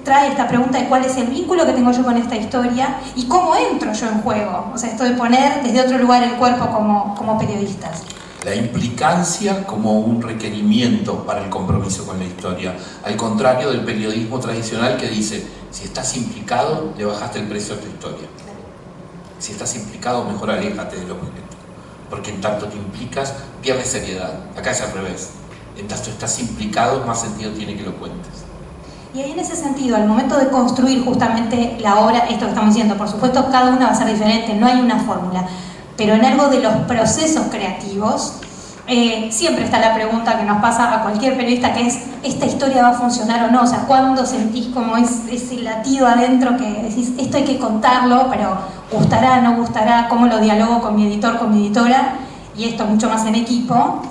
trae esta pregunta de cuál es el vínculo que tengo yo con esta historia y cómo entro yo en juego, o sea, esto de poner desde otro lugar el cuerpo como periodistas. La implicancia como un requerimiento para el compromiso con la historia, al contrario del periodismo tradicional que dice, si estás implicado, le bajaste el precio a tu historia. Si estás implicado, mejor aléjate del objeto, porque en tanto te implicas, pierdes seriedad. Acá es al revés. En tanto estás implicado, más sentido tiene que lo cuentes. Y ahí en ese sentido, al momento de construir justamente la obra, esto que estamos diciendo, por supuesto cada una va a ser diferente, no hay una fórmula, pero en algo de los procesos creativos, siempre está la pregunta que nos pasa a cualquier periodista, que es, ¿esta historia va a funcionar o no? O sea, ¿cuándo sentís como ese latido adentro que decís, esto hay que contarlo, pero gustará, no gustará, cómo lo dialogo con mi editor, con mi editora, y esto mucho más en equipo?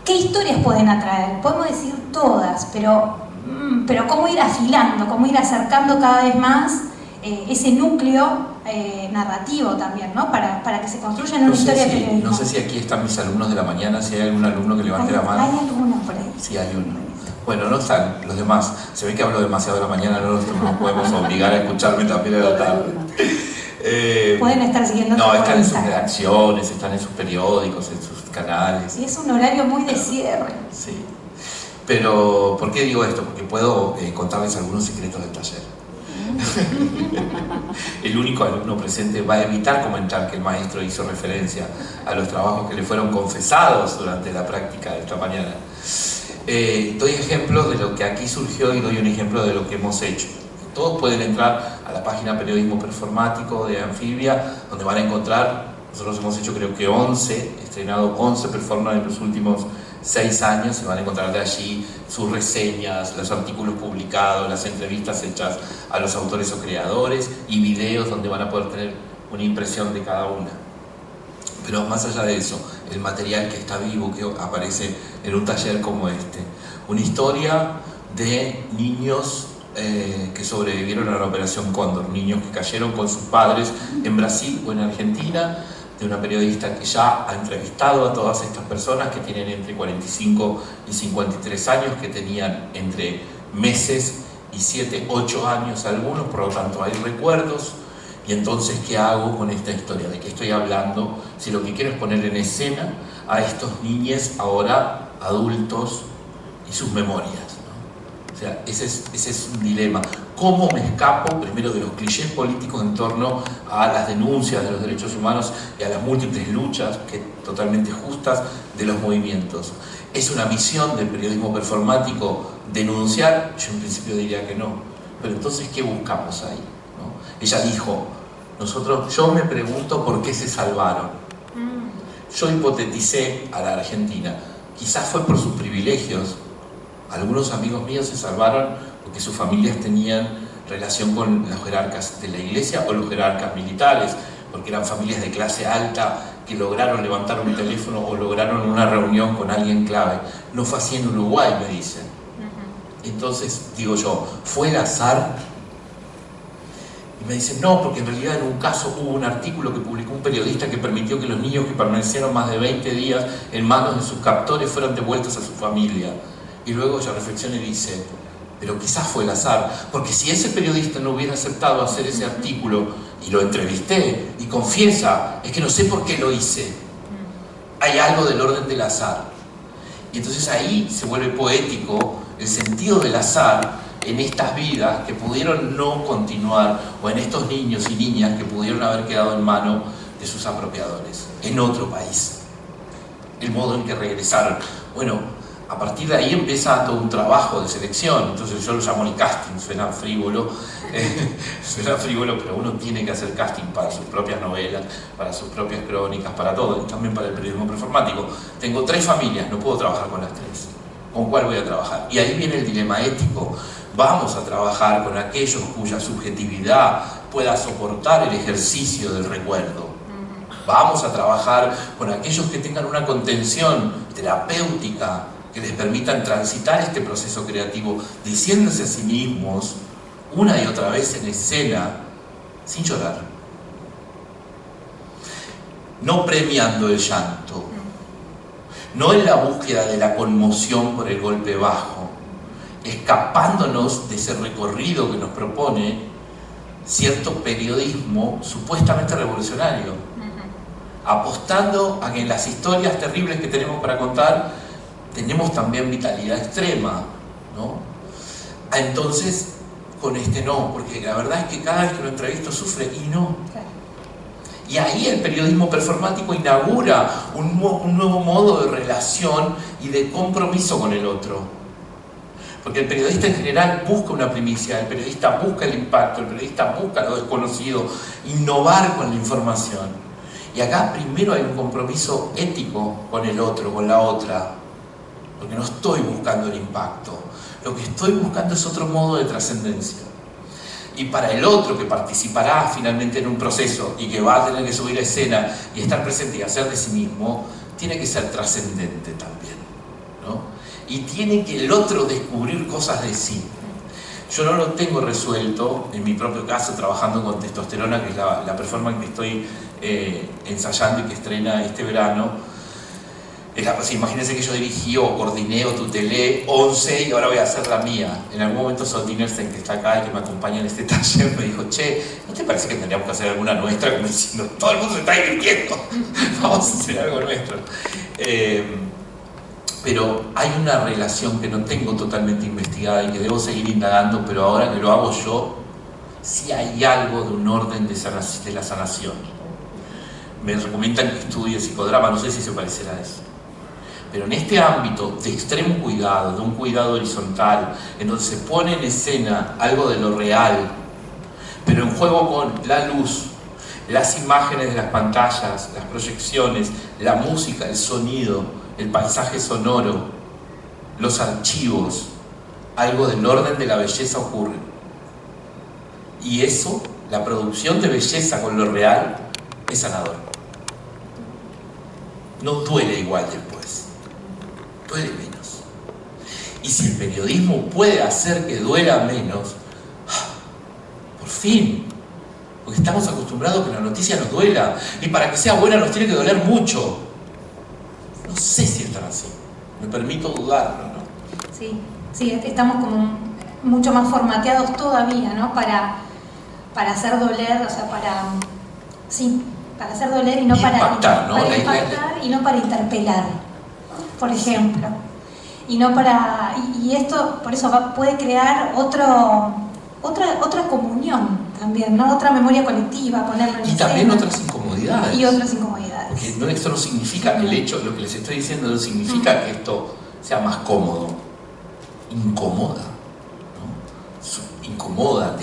¿Qué historias pueden atraer? Podemos decir todas, pero cómo ir afilando, cómo ir acercando cada vez más ese núcleo narrativo también, ¿no? Para que se construya una historia de periodismo. No sé si aquí están mis alumnos de la mañana, si hay algún alumno que levante la mano. Hay algunos por ahí. Sí, hay uno. Bueno, no están los demás. Se ve que hablo demasiado de la mañana, no podemos obligar a escucharme también a la tarde. Pueden estar siguiendo. No, están en sus redacciones, están en sus periódicos, en sus canales. Y es un horario muy de cierre. Sí. Pero, ¿por qué digo esto? Porque puedo contarles algunos secretos del taller. El único alumno presente va a evitar comentar que el maestro hizo referencia a los trabajos que le fueron confesados durante la práctica de esta mañana. Doy ejemplos de lo que aquí surgió y doy un ejemplo de lo que hemos hecho. Todos pueden entrar a la página Periodismo Performático de Anfibia, donde van a encontrar, nosotros hemos hecho creo que 11, estrenado 11 performances en los últimos 6 años, y van a encontrar de allí sus reseñas, los artículos publicados, las entrevistas hechas a los autores o creadores y videos donde van a poder tener una impresión de cada una. Pero más allá de eso, el material que está vivo, que aparece en un taller como este, una historia de niños que sobrevivieron a la Operación Cóndor, niños que cayeron con sus padres en Brasil o en Argentina, de una periodista que ya ha entrevistado a todas estas personas que tienen entre 45 y 53 años, que tenían entre meses y 7, 8 años algunos, por lo tanto hay recuerdos. Y entonces, ¿qué hago con esta historia? ¿De qué estoy hablando? Si lo que quiero es poner en escena a estos niños ahora adultos y sus memorias, ¿no? O sea, ese es un dilema. ¿Cómo me escapo primero de los clichés políticos en torno a las denuncias de los derechos humanos y a las múltiples luchas, que totalmente justas, de los movimientos? ¿Es una misión del periodismo performático denunciar? Yo en principio diría que no. Pero entonces, ¿qué buscamos ahí? ¿No? Ella dijo, yo me pregunto por qué se salvaron. Yo hipoteticé a la Argentina. Quizás fue por sus privilegios. Algunos amigos míos se salvaron porque sus familias tenían relación con los jerarcas de la iglesia o los jerarcas militares, porque eran familias de clase alta que lograron levantar un teléfono o lograron una reunión con alguien clave. No fue así en Uruguay, me dicen. Entonces, digo yo, ¿fue el azar? Y me dicen, no, porque en realidad en un caso hubo un artículo que publicó un periodista que permitió que los niños que permanecieron más de 20 días en manos de sus captores fueran devueltos a su familia. Y luego ella reflexiona y dice, pero quizás fue el azar, porque si ese periodista no hubiera aceptado hacer ese artículo, y lo entrevisté, y confiesa, es que no sé por qué lo hice, hay algo del orden del azar. Y entonces ahí se vuelve poético el sentido del azar en estas vidas que pudieron no continuar, o en estos niños y niñas que pudieron haber quedado en mano de sus apropiadores, en otro país. El modo en que regresaron. Bueno, a partir de ahí empieza todo un trabajo de selección. Entonces yo lo llamo el casting, suena frívolo, pero uno tiene que hacer casting para sus propias novelas, para sus propias crónicas, para todo, y también para el periodismo performático. Tengo 3 familias, no puedo trabajar con las 3. ¿Con cuál voy a trabajar? Y ahí viene el dilema ético. Vamos a trabajar con aquellos cuya subjetividad pueda soportar el ejercicio del recuerdo. vamos a trabajar con aquellos que tengan una contención terapéutica que les permitan transitar este proceso creativo, diciéndose a sí mismos una y otra vez en escena, sin llorar, no premiando el llanto, no en la búsqueda de la conmoción por el golpe bajo, escapándonos de ese recorrido que nos propone cierto periodismo supuestamente revolucionario, apostando a que en las historias terribles que tenemos para contar tenemos también vitalidad extrema, ¿no? Entonces, con este no, porque la verdad es que cada vez que lo entrevisto sufre y no. Y ahí el periodismo performático inaugura un nuevo modo de relación y de compromiso con el otro. Porque el periodista en general busca una primicia, el periodista busca el impacto, el periodista busca lo desconocido, innovar con la información. Y acá primero hay un compromiso ético con el otro, con la otra, porque no estoy buscando el impacto, lo que estoy buscando es otro modo de trascendencia. Y para el otro que participará finalmente en un proceso y que va a tener que subir a escena y estar presente y hacer de sí mismo, tiene que ser trascendente también, ¿no? Y tiene que el otro descubrir cosas de sí. Yo no lo tengo resuelto, en mi propio caso, trabajando con Testosterona, que es la performance que estoy ensayando y que estrena este verano. Imagínense que yo dirigí o coordiné o tutelé 11 y ahora voy a hacer la mía. En algún momento Sol Dinerstein, que está acá y que me acompaña en este taller, me dijo: che, ¿no te parece que tendríamos que hacer alguna nuestra? Como diciendo, todo el mundo se está divirtiendo, vamos a hacer algo nuestro. Pero hay una relación que no tengo totalmente investigada y que debo seguir indagando, pero ahora que lo hago yo, sí hay algo de un orden de la sanación. Me recomiendan que estudie psicodrama, no sé si se parecerá a eso. Pero en este ámbito de extremo cuidado, de un cuidado horizontal, en donde se pone en escena algo de lo real, pero en juego con la luz, las imágenes de las pantallas, las proyecciones, la música, el sonido, el paisaje sonoro, los archivos, algo del orden de la belleza ocurre. Y eso, la producción de belleza con lo real, es sanador. No duele igual después, duele menos. Y si el periodismo puede hacer que duela menos, por fin, porque estamos acostumbrados a que la noticia nos duela, y para que sea buena nos tiene que doler mucho. No sé si es tan así, me permito dudarlo, ¿no? Sí, estamos como mucho más formateados todavía, ¿no? Para hacer doler, o sea, para hacer doler y no para impactar, ¿no? Para impactar y no para interpelar, por ejemplo. Y no para. Y esto, por eso, puede crear otra comunión también, ¿no? Otra memoria colectiva, ponerlo en Y también escena. otras incomodidades. Y otras incomodidades. Porque esto no significa, el hecho, lo que les estoy diciendo no significa que esto sea más cómodo. Incomoda, ¿no? Incomoda,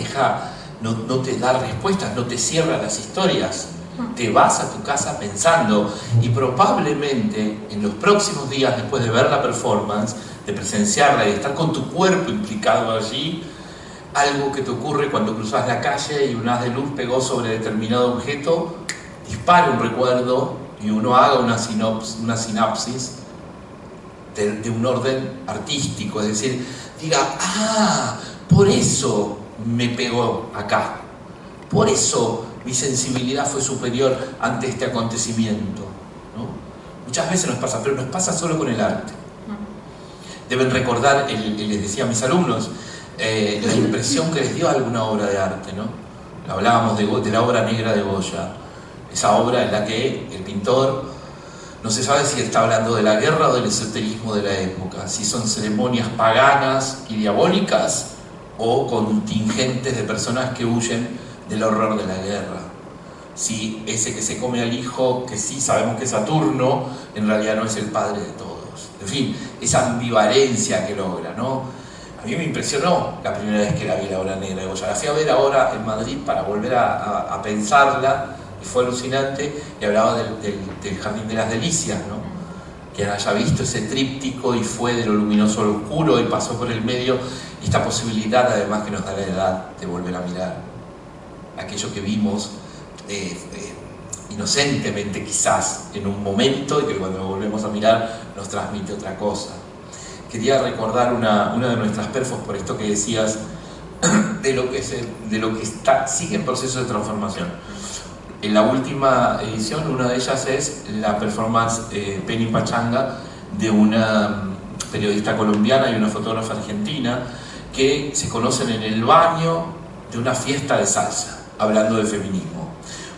no te da respuestas, no te cierra las historias. Te vas a tu casa pensando, y probablemente en los próximos días, después de ver la performance, de presenciarla y de estar con tu cuerpo implicado allí, algo que te ocurre cuando cruzas la calle y un haz de luz pegó sobre determinado objeto, dispara un recuerdo y uno haga una sinapsis de un orden artístico, es decir, diga, por eso me pegó acá, por eso mi sensibilidad fue superior ante este acontecimiento, ¿no? Muchas veces nos pasa, pero nos pasa solo con el arte. Deben recordar, les decía a mis alumnos, la impresión que les dio alguna obra de arte, ¿no? Hablábamos de la obra negra de Goya, esa obra en la que el pintor no se sabe si está hablando de la guerra o del esoterismo de la época, si son ceremonias paganas y diabólicas o contingentes de personas que huyen del horror de la guerra. Si ese que se come al hijo, que sí sabemos que es Saturno, en realidad no es el padre de todos. En fin, esa ambivalencia que logra, ¿no? A mí me impresionó la primera vez que la vi, la obra negra de Goya. La fui a ver ahora en Madrid para volver a pensarla, y fue alucinante, y hablaba del Jardín de las Delicias, ¿no? Quien haya visto ese tríptico y fue de lo luminoso a lo oscuro y pasó por el medio, esta posibilidad además que nos da la edad de volver a mirar aquello que vimos inocentemente quizás, en un momento, y que cuando lo volvemos a mirar nos transmite otra cosa. Quería recordar una de nuestras perfos, por esto que decías, de lo que sigue en proceso de transformación. En la última edición, una de ellas es la performance Penny Pachanga, de una periodista colombiana y una fotógrafa argentina, que se conocen en el baño de una fiesta de salsa, hablando de feminismo.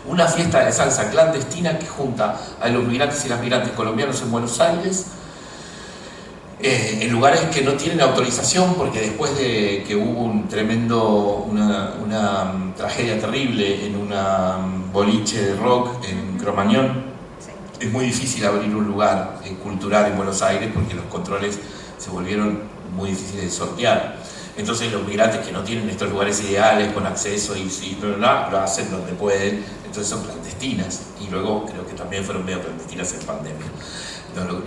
Una fiesta de salsa clandestina que junta a los migrantes y las migrantes colombianos en Buenos Aires, en lugares que no tienen autorización, porque después de que hubo una tragedia terrible en una boliche de rock en Cromañón, es muy difícil abrir un lugar cultural en Buenos Aires porque los controles se volvieron muy difíciles de sortear. Entonces los migrantes que no tienen estos lugares ideales con acceso lo hacen donde pueden, entonces son clandestinas, y luego creo que también fueron medio clandestinas en pandemia.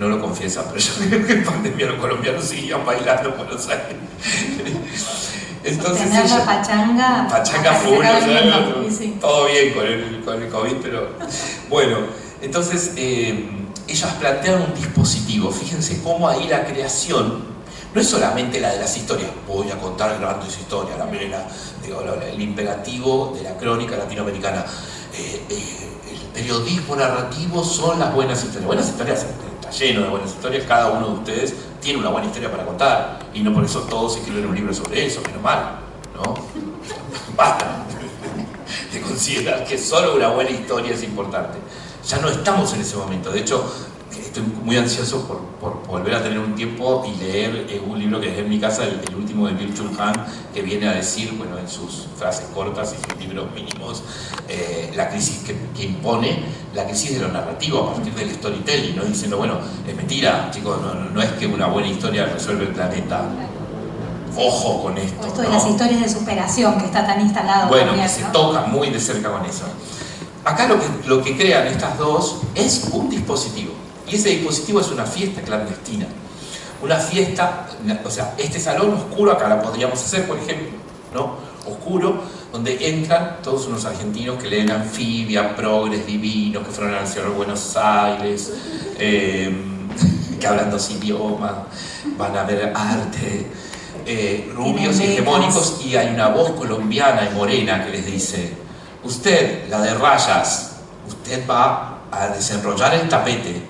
No lo confiesan, pero yo creo que en pandemia los colombianos seguían bailando en Buenos Aires. Entonces tener la pachanga full, sí. Todo bien con el COVID, pero bueno, entonces ellas plantean un dispositivo. Fíjense cómo ahí la creación no es solamente la de las historias, voy a contar grandes historias, el imperativo de la crónica latinoamericana. El periodismo narrativo son las buenas historias. Buenas historias, está lleno de buenas historias, cada uno de ustedes tiene una buena historia para contar, y no por eso todos escriben un libro sobre eso, menos mal, ¿no? Basta de considerar que solo una buena historia es importante. Ya no estamos en ese momento. De hecho, estoy muy ansioso por volver a tener un tiempo y leer un libro que dejé en mi casa, el último de Byung-Chul Han, que viene a decir, bueno, en sus frases cortas y sus libros mínimos, la crisis que impone, la crisis de lo narrativo a partir del storytelling, ¿no? Diciendo, bueno, es mentira, chicos, no es que una buena historia resuelve el planeta. Ojo con esto. Esto de las historias de superación que está tan instalado. Bueno, también, que se ¿no? toca muy de cerca con eso. Acá lo que crean estas dos es un dispositivo. Y ese dispositivo es una fiesta clandestina. Una fiesta, o sea, este salón oscuro, acá la podríamos hacer, por ejemplo, ¿no? Oscuro, donde entran todos unos argentinos que leen Anfibia, progres divinos, que fueron a la ciudad de Buenos Aires, que hablan dos idiomas, van a ver arte, rubios y hegemónicos, y hay una voz colombiana y morena que les dice: usted, la de rayas, usted va a desenrollar el tapete.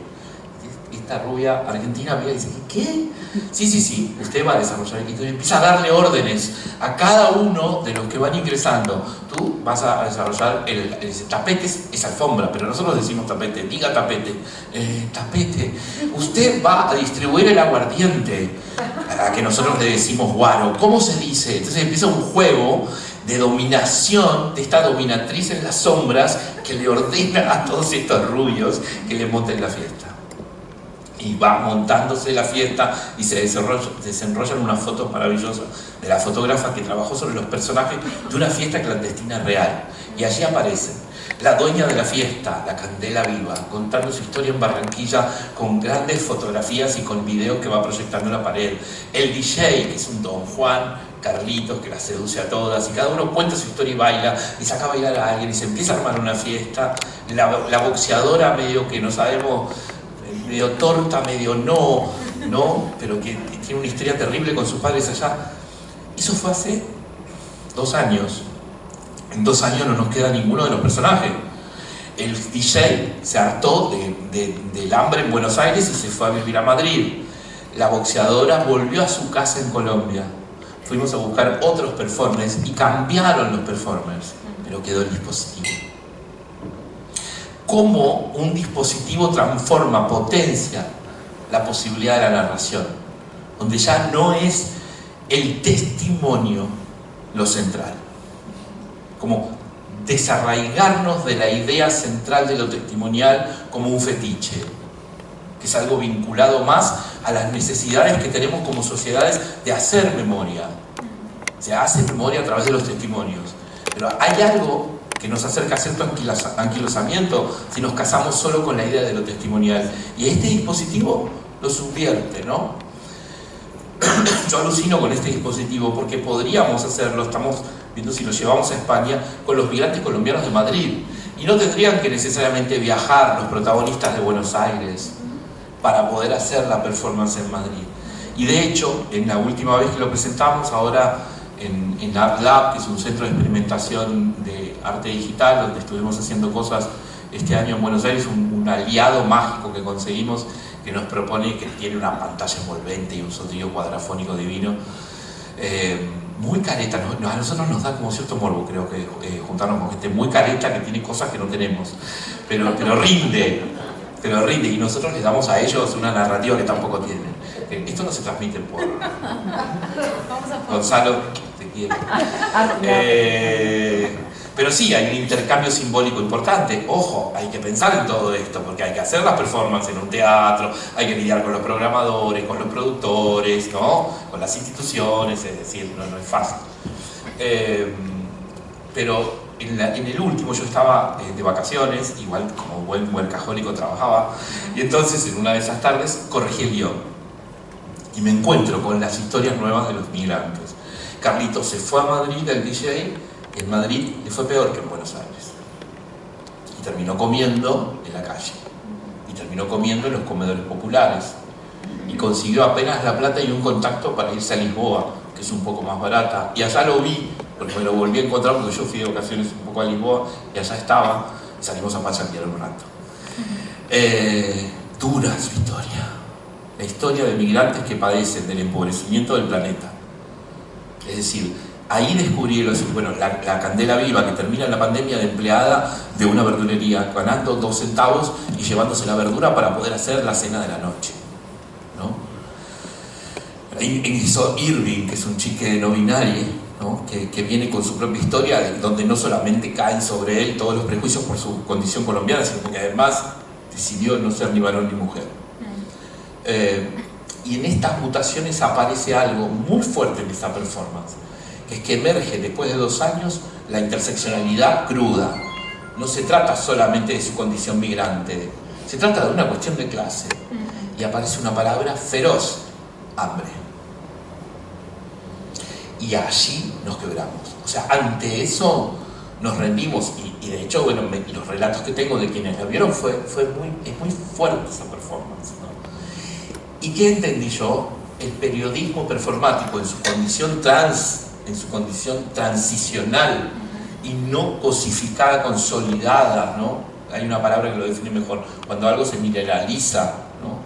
Esta rubia argentina mira y dice: ¿qué? Sí, usted va a desarrollar y empieza a darle órdenes a cada uno de los que van ingresando. Tú vas a desarrollar el tapete, es alfombra, pero nosotros decimos tapete, diga tapete. Tapete, usted va a distribuir el aguardiente, a que nosotros le decimos guaro. ¿Cómo se dice? Entonces empieza un juego de dominación de esta dominatriz en las sombras que le ordena a todos estos rubios que le monten la fiesta. Y va montándose la fiesta y se desenrollan unas fotos maravillosas de la fotógrafa que trabajó sobre los personajes de una fiesta clandestina real. Y allí aparecen la dueña de la fiesta, la Candela Viva, contando su historia en Barranquilla con grandes fotografías y con videos que va proyectando en la pared. El DJ, que es un Don Juan Carlitos, que las seduce a todas, y cada uno cuenta su historia y baila, y saca a bailar a alguien, y se empieza a armar una fiesta. La boxeadora medio que no sabemos, medio torta, medio no, pero que tiene una historia terrible con sus padres allá. Eso fue hace 2 años. En 2 años no nos queda ninguno de los personajes. El DJ se hartó del hambre en Buenos Aires y se fue a vivir a Madrid. La boxeadora volvió a su casa en Colombia. Fuimos a buscar otros performers y cambiaron los performers, pero quedó el dispositivo. Cómo un dispositivo transforma, potencia la posibilidad de la narración, donde ya no es el testimonio lo central. Como desarraigarnos de la idea central de lo testimonial como un fetiche, que es algo vinculado más a las necesidades que tenemos como sociedades de hacer memoria. Se hace memoria a través de los testimonios. Pero hay algo que nos acerca a cierto anquilosamiento si nos casamos solo con la idea de lo testimonial. Y este dispositivo lo subvierte, ¿no? Yo alucino con este dispositivo porque podríamos hacerlo, estamos viendo si lo llevamos a España, con los migrantes colombianos de Madrid. Y no tendrían que necesariamente viajar los protagonistas de Buenos Aires para poder hacer la performance en Madrid. Y de hecho, en la última vez que lo presentamos, ahora en Art Lab, que es un centro de experimentación de arte digital, donde estuvimos haciendo cosas este año en Buenos Aires, un aliado mágico que conseguimos, que nos propone, que tiene una pantalla envolvente y un sonido cuadrafónico divino, muy careta. A nosotros nos da como cierto morbo, creo que juntarnos con gente muy careta que tiene cosas que no tenemos, pero rinde, y nosotros les damos a ellos una narrativa que tampoco tienen. Esto no se transmite por... Gonzalo, te quiero. Pero sí, hay un intercambio simbólico importante. Ojo, hay que pensar en todo esto, porque hay que hacer las performances en un teatro, hay que lidiar con los programadores, con los productores, ¿no? Con las instituciones, es decir, no es fácil. Pero en el último yo estaba de vacaciones, igual como buen workahólico trabajaba, y entonces en una de esas tardes corregí el guión. Y me encuentro con las historias nuevas de los migrantes. Carlitos se fue a Madrid, el DJ, y en Madrid le fue peor que en Buenos Aires. Y terminó comiendo en la calle. Y terminó comiendo en los comedores populares. Y consiguió apenas la plata y un contacto para irse a Lisboa, que es un poco más barata. Y allá lo vi, porque me lo volví a encontrar, porque yo fui de ocasiones un poco a Lisboa, y allá estaba, y salimos a pachanguear un rato. Dura su historia. La historia de migrantes que padecen del empobrecimiento del planeta. Es decir, ahí descubrí la Candela Viva, que termina en la pandemia de empleada de una verdulería, ganando 2 centavos y llevándose la verdura para poder hacer la cena de la noche, ¿no? Ahí hizo Irving, que es un chique no binario, ¿no? que viene con su propia historia, donde no solamente caen sobre él todos los prejuicios por su condición colombiana, sino porque además decidió no ser ni varón ni mujer. Y en estas mutaciones aparece algo muy fuerte en esta performance, que es que emerge después de 2 años la interseccionalidad cruda. No se trata solamente de su condición migrante, se trata de una cuestión de clase. Y aparece una palabra feroz: hambre. Y allí nos quebramos. O sea, ante eso nos rendimos. Y de hecho, bueno, los relatos que tengo de quienes la vieron es muy fuerte esa performance, ¿no? ¿Y qué entendí yo? El periodismo performático en su condición transicional y no cosificada, consolidada, ¿no? Hay una palabra que lo define mejor, cuando algo se mineraliza, ¿no?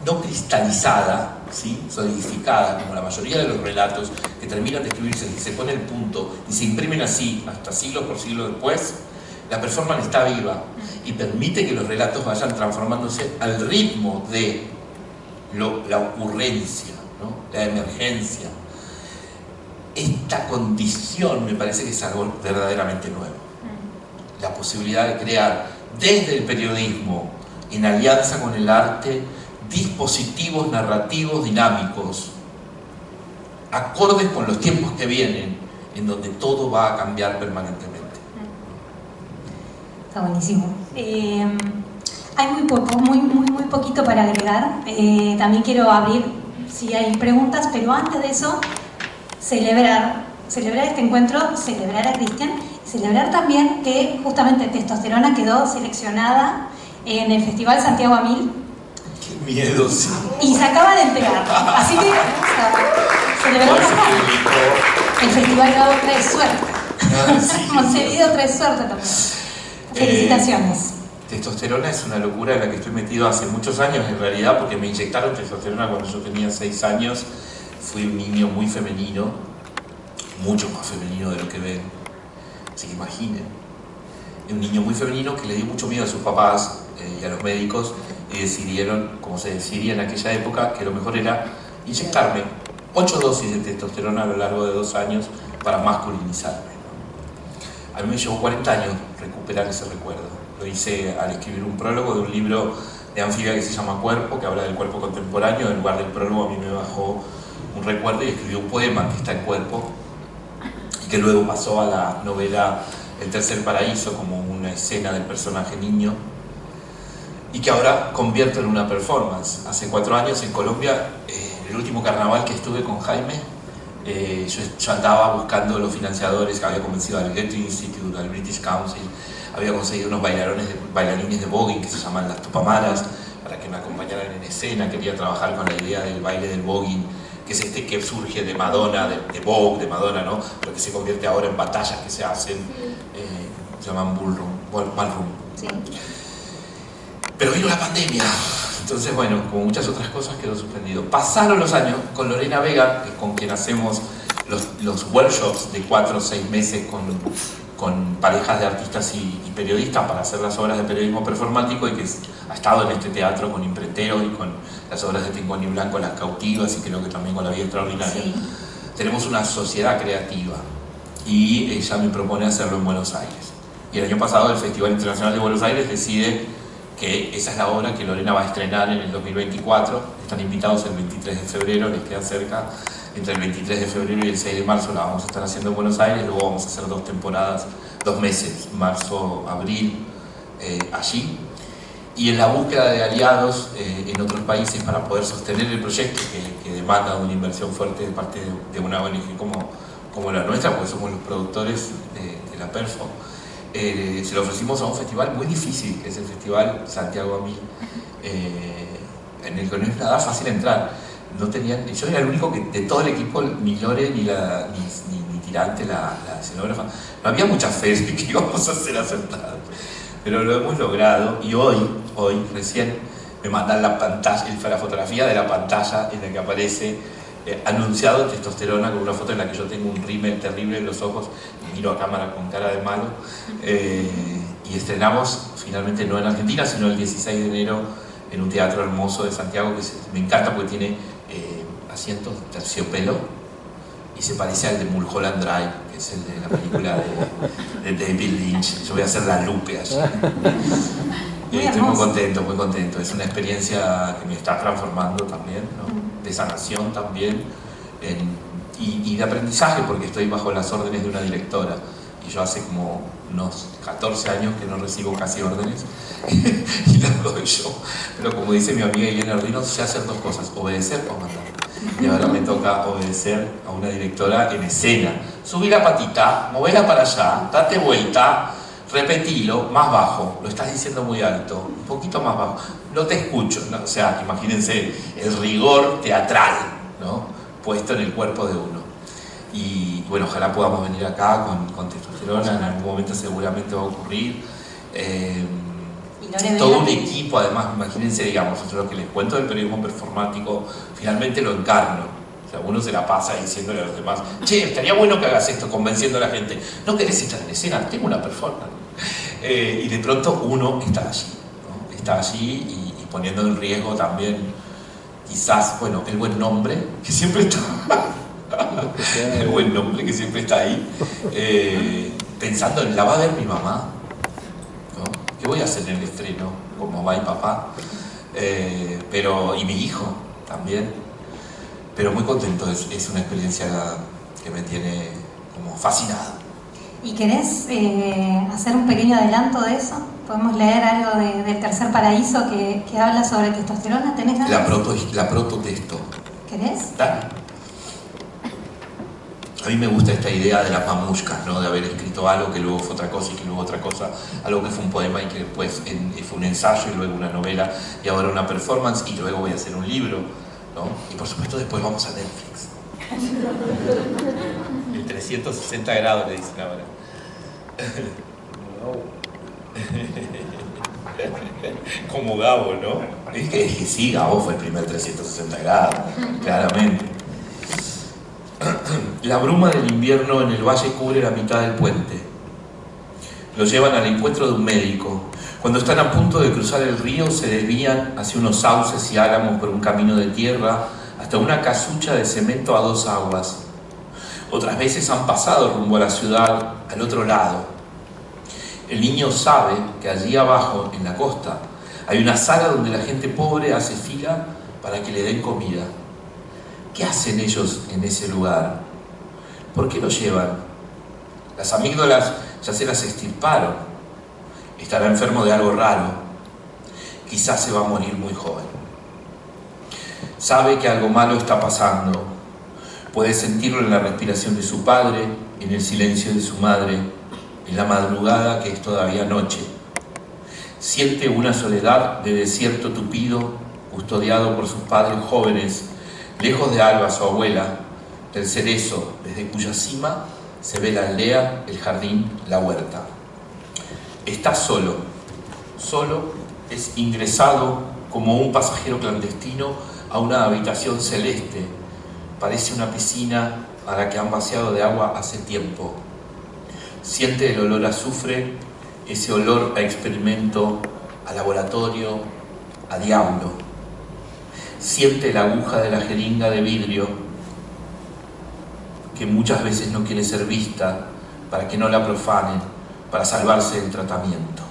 No cristalizada, ¿sí? Solidificada, como la mayoría de los relatos que terminan de escribirse y se pone el punto y se imprimen así hasta siglos por siglos después. La performance está viva y permite que los relatos vayan transformándose al ritmo de la ocurrencia, ¿no? La emergencia. Esta condición me parece que es algo verdaderamente nuevo. La posibilidad de crear desde el periodismo, en alianza con el arte, dispositivos narrativos dinámicos, acordes con los tiempos que vienen, en donde todo va a cambiar permanentemente. Está buenísimo. Hay muy poquito para agregar. También quiero abrir si hay preguntas, pero antes de eso, celebrar este encuentro, celebrar a Cristian, celebrar también que justamente Testosterona quedó seleccionada en el Festival Santiago a 1000. Qué miedo, sí. Y se acaba de entregar. Así que celebramos acá. El festival trae suerte. Sí. Montevideo trae suerte también. Felicitaciones. Testosterona es una locura en la que estoy metido hace muchos años, en realidad, porque me inyectaron testosterona cuando yo tenía 6 años. Fui un niño muy femenino, mucho más femenino de lo que ven. Así que imaginen. Un niño muy femenino que le dio mucho miedo a sus papás y a los médicos, y decidieron, como se decidía en aquella época, que lo mejor era inyectarme 8 dosis de testosterona a lo largo de 2 años para masculinizarme. A mí me llevó 40 años recuperar ese recuerdo. Lo hice al escribir un prólogo de un libro de Anfibia que se llama Cuerpo, que habla del cuerpo contemporáneo. En lugar del prólogo a mí me bajó un recuerdo y escribí un poema que está en Cuerpo, y que luego pasó a la novela El Tercer Paraíso como una escena del personaje niño, y que ahora convierto en una performance. Hace 4 años en Colombia, el último carnaval que estuve con Jaime, Yo andaba buscando los financiadores, había convencido al Goethe Institute, al British Council, había conseguido unos bailarines de voguing que se llaman las tupamaras, para que me acompañaran en escena. Quería trabajar con la idea del baile del voguing, que es este que surge de Madonna, de Vogue, de Madonna, ¿no? Pero que se convierte ahora en batallas que se hacen, se llaman ballroom. Sí. Pero vino la pandemia, entonces bueno, como muchas otras cosas quedó suspendido. Pasaron los años con Lorena Vega, que es con quien hacemos los workshops de 4 o 6 meses con parejas de artistas y periodistas para hacer las obras de periodismo performático, y que ha estado en este teatro con Impretero y con las obras de Tinconi Blanco, Las Cautivas, y creo que también con La Vida Extraordinaria. Sí. Tenemos una sociedad creativa y ella me propone hacerlo en Buenos Aires. Y el año pasado el Festival Internacional de Buenos Aires decide que esa es la obra que Lorena va a estrenar en el 2024. Están invitados el 23 de febrero, les queda cerca. Entre el 23 de febrero y el 6 de marzo la vamos a estar haciendo en Buenos Aires. Luego vamos a hacer 2 temporadas, 2 meses, marzo, abril, allí. Y en la búsqueda de aliados en otros países para poder sostener el proyecto, que demanda una inversión fuerte de parte de una ONG como la nuestra, porque somos los productores de la Perfo, se lo ofrecimos a un festival muy difícil, que es el Festival Santiago a mí, en el que no es nada fácil entrar. No tenían, yo era el único que de todo el equipo, ni Lore ni Tirante, la escenógrafa, no había mucha fe de que íbamos a ser aceptados, pero lo hemos logrado. Y hoy recién me mandan la fotografía de la pantalla en la que aparece anunciado Testosterona, con una foto en la que yo tengo un rímel terrible en los ojos y miro a cámara con cara de malo, y estrenamos finalmente no en Argentina, sino el 16 de enero en un teatro hermoso de Santiago que me encanta porque tiene asientos de terciopelo y se parece al de Mulholland Drive, que es el de la película de David Lynch. Yo voy a hacer la Lupe allí. Estoy muy contento. Es una experiencia que me está transformando también, ¿no? De sanación también, y de aprendizaje, porque estoy bajo las órdenes de una directora. Y yo hace como unos 14 años que no recibo casi órdenes y las doy yo. Pero como dice mi amiga Irene Ardino, sé hacer 2 cosas: obedecer o mandar. Y ahora me toca obedecer a una directora en escena. Subí la patita, movela para allá, date vuelta, repetilo, más bajo, lo estás diciendo muy alto, un poquito más bajo, no te escucho, ¿no? O sea, imagínense el rigor teatral, ¿no? Puesto en el cuerpo de uno. Y bueno, ojalá podamos venir acá con Testosterona, en algún momento seguramente va a ocurrir. Todo un equipo, además, imagínense, digamos, lo que les cuento del periodismo performático, finalmente lo encarno. O sea, uno se la pasa diciéndole a los demás: che, estaría bueno que hagas esto, convenciendo a la gente. No querés estar en escena, tengo una performance. Y de pronto uno está allí, ¿no? Está allí y poniendo en riesgo también, quizás, bueno, el buen nombre, que siempre está. El buen nombre que siempre está ahí, pensando en: la va a ver mi mamá, ¿no? ¿Qué voy a hacer en el estreno con mamá y papá? Y mi hijo también. Pero muy contento, es una experiencia que me tiene como fascinado. ¿Y querés hacer un pequeño adelanto de eso? ¿Podemos leer algo del Tercer Paraíso que habla sobre testosterona? ¿Tenés ganas? La prototexto. ¿Querés? Dale. A mí me gusta esta idea de las mamushkas, ¿no? De haber escrito algo que luego fue otra cosa y que luego otra cosa, algo que fue un poema y que después fue un ensayo y luego una novela y ahora una performance y luego voy a hacer un libro, ¿no? Y por supuesto después vamos a Netflix. El 360 grados le dicen ahora. Como Gabo, ¿no? Es que sí, Gabo fue el primer 360 grados, claramente. La bruma del invierno en el valle cubre la mitad del puente. Lo llevan al encuentro de un médico. Cuando están a punto de cruzar el río, se desvían hacia unos sauces y álamos por un camino de tierra hasta una casucha de cemento a 2 aguas. Otras veces han pasado rumbo a la ciudad, al otro lado. El niño sabe que allí abajo, en la costa, hay una sala donde la gente pobre hace fila para que le den comida. ¿Qué hacen ellos en ese lugar? ¿Por qué lo llevan? Las amígdalas ya se las extirparon. Estará enfermo de algo raro. Quizás se va a morir muy joven. Sabe que algo malo está pasando. Puede sentirlo en la respiración de su padre, en el silencio de su madre, en la madrugada que es todavía noche. Siente una soledad de desierto tupido, custodiado por sus padres jóvenes, lejos de Alba, su abuela, del cerezo, desde cuya cima se ve la aldea, el jardín, la huerta. Está solo, es ingresado como un pasajero clandestino a una habitación celeste. Parece una piscina a la que han vaciado de agua hace tiempo. Siente el olor a azufre, ese olor a experimento, a laboratorio, a diablo. Siente la aguja de la jeringa de vidrio que muchas veces no quiere ser vista para que no la profanen, para salvarse del tratamiento.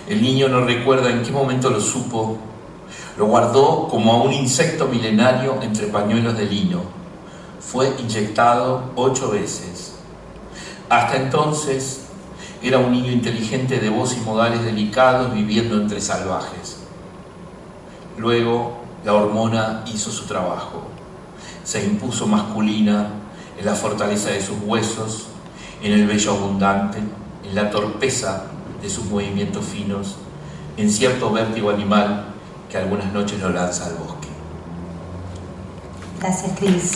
El niño no recuerda en qué momento lo supo. Lo guardó como a un insecto milenario entre pañuelos de lino. Fue inyectado 8 veces. Hasta entonces era un niño inteligente de voz y modales delicados viviendo entre salvajes. Luego la hormona hizo su trabajo. Se impuso masculina en la fortaleza de sus huesos, en el vello abundante, en la torpeza de sus movimientos finos, en cierto vértigo animal que algunas noches lo lanza al bosque. Gracias, Cris.